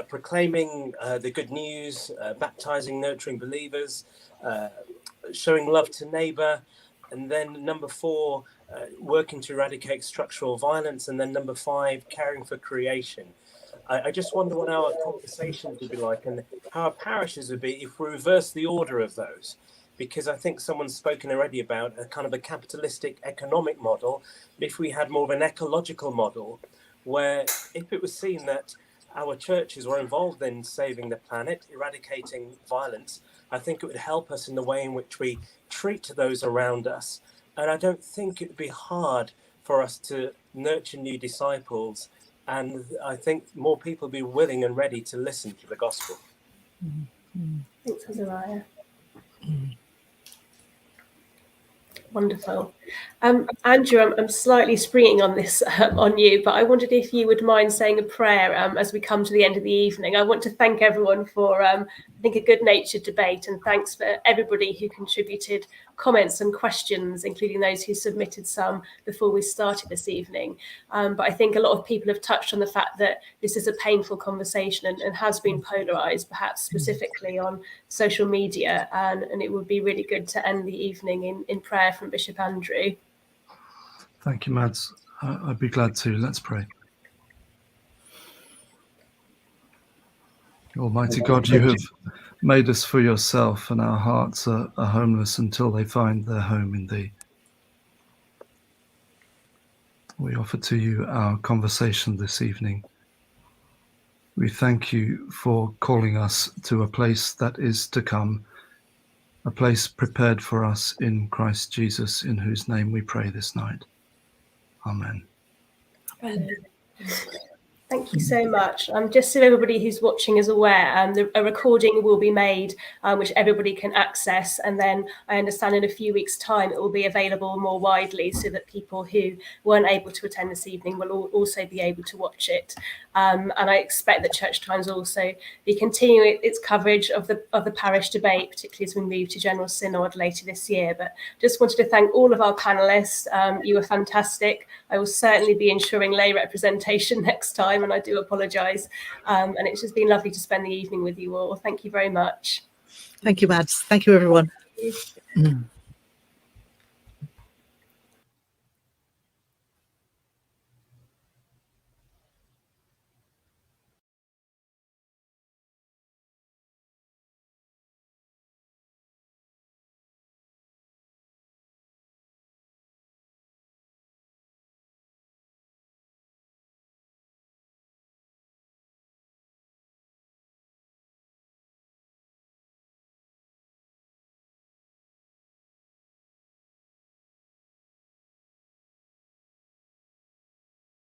proclaiming the good news, baptizing, nurturing believers, showing love to neighbour, and then number 4, working to eradicate structural violence, and then number 5, caring for creation. I just wonder what our conversations would be like and how our parishes would be if we reverse the order of those. Because I think someone's spoken already about a kind of a capitalistic economic model. But if we had more of an ecological model, where if it was seen that our churches were involved in saving the planet, eradicating violence, I think it would help us in the way in which we treat those around us. And I don't think it would be hard for us to nurture new disciples. And I think more people would be willing and ready to listen to the gospel. Thanks, Azariah. Wonderful. Andrew, I'm slightly springing on this on you, but I wondered if you would mind saying a prayer as we come to the end of the evening. I want to thank everyone for, I think, a good-natured debate, and thanks for everybody who contributed comments and questions, including those who submitted some before we started this evening. But I think a lot of people have touched on the fact that this is a painful conversation and has been polarised, perhaps specifically on social media, and it would be really good to end the evening in prayer from Bishop Andrew. Thank you, Mads. I'd be glad to. Let's pray. Almighty God, you have made us for yourself, and our hearts are homeless until they find their home in thee. We offer to you our conversation this evening. We thank you for calling us to a place that is to come, a place prepared for us in Christ Jesus, in whose name we pray this night. Amen. Amen. Thank you so much. Just so everybody who's watching is aware, a recording will be made, which everybody can access. And then I understand in a few weeks' time, it will be available more widely so that people who weren't able to attend this evening will also be able to watch it. And I expect that Church Times will also be continuing its coverage of the parish debate, particularly as we move to General Synod later this year. But just wanted to thank all of our panellists. You were fantastic. I will certainly be ensuring lay representation next time, and I do apologise. And it's just been lovely to spend the evening with you all. Thank you very much. Thank you, Mads. Thank you, everyone. Thank you.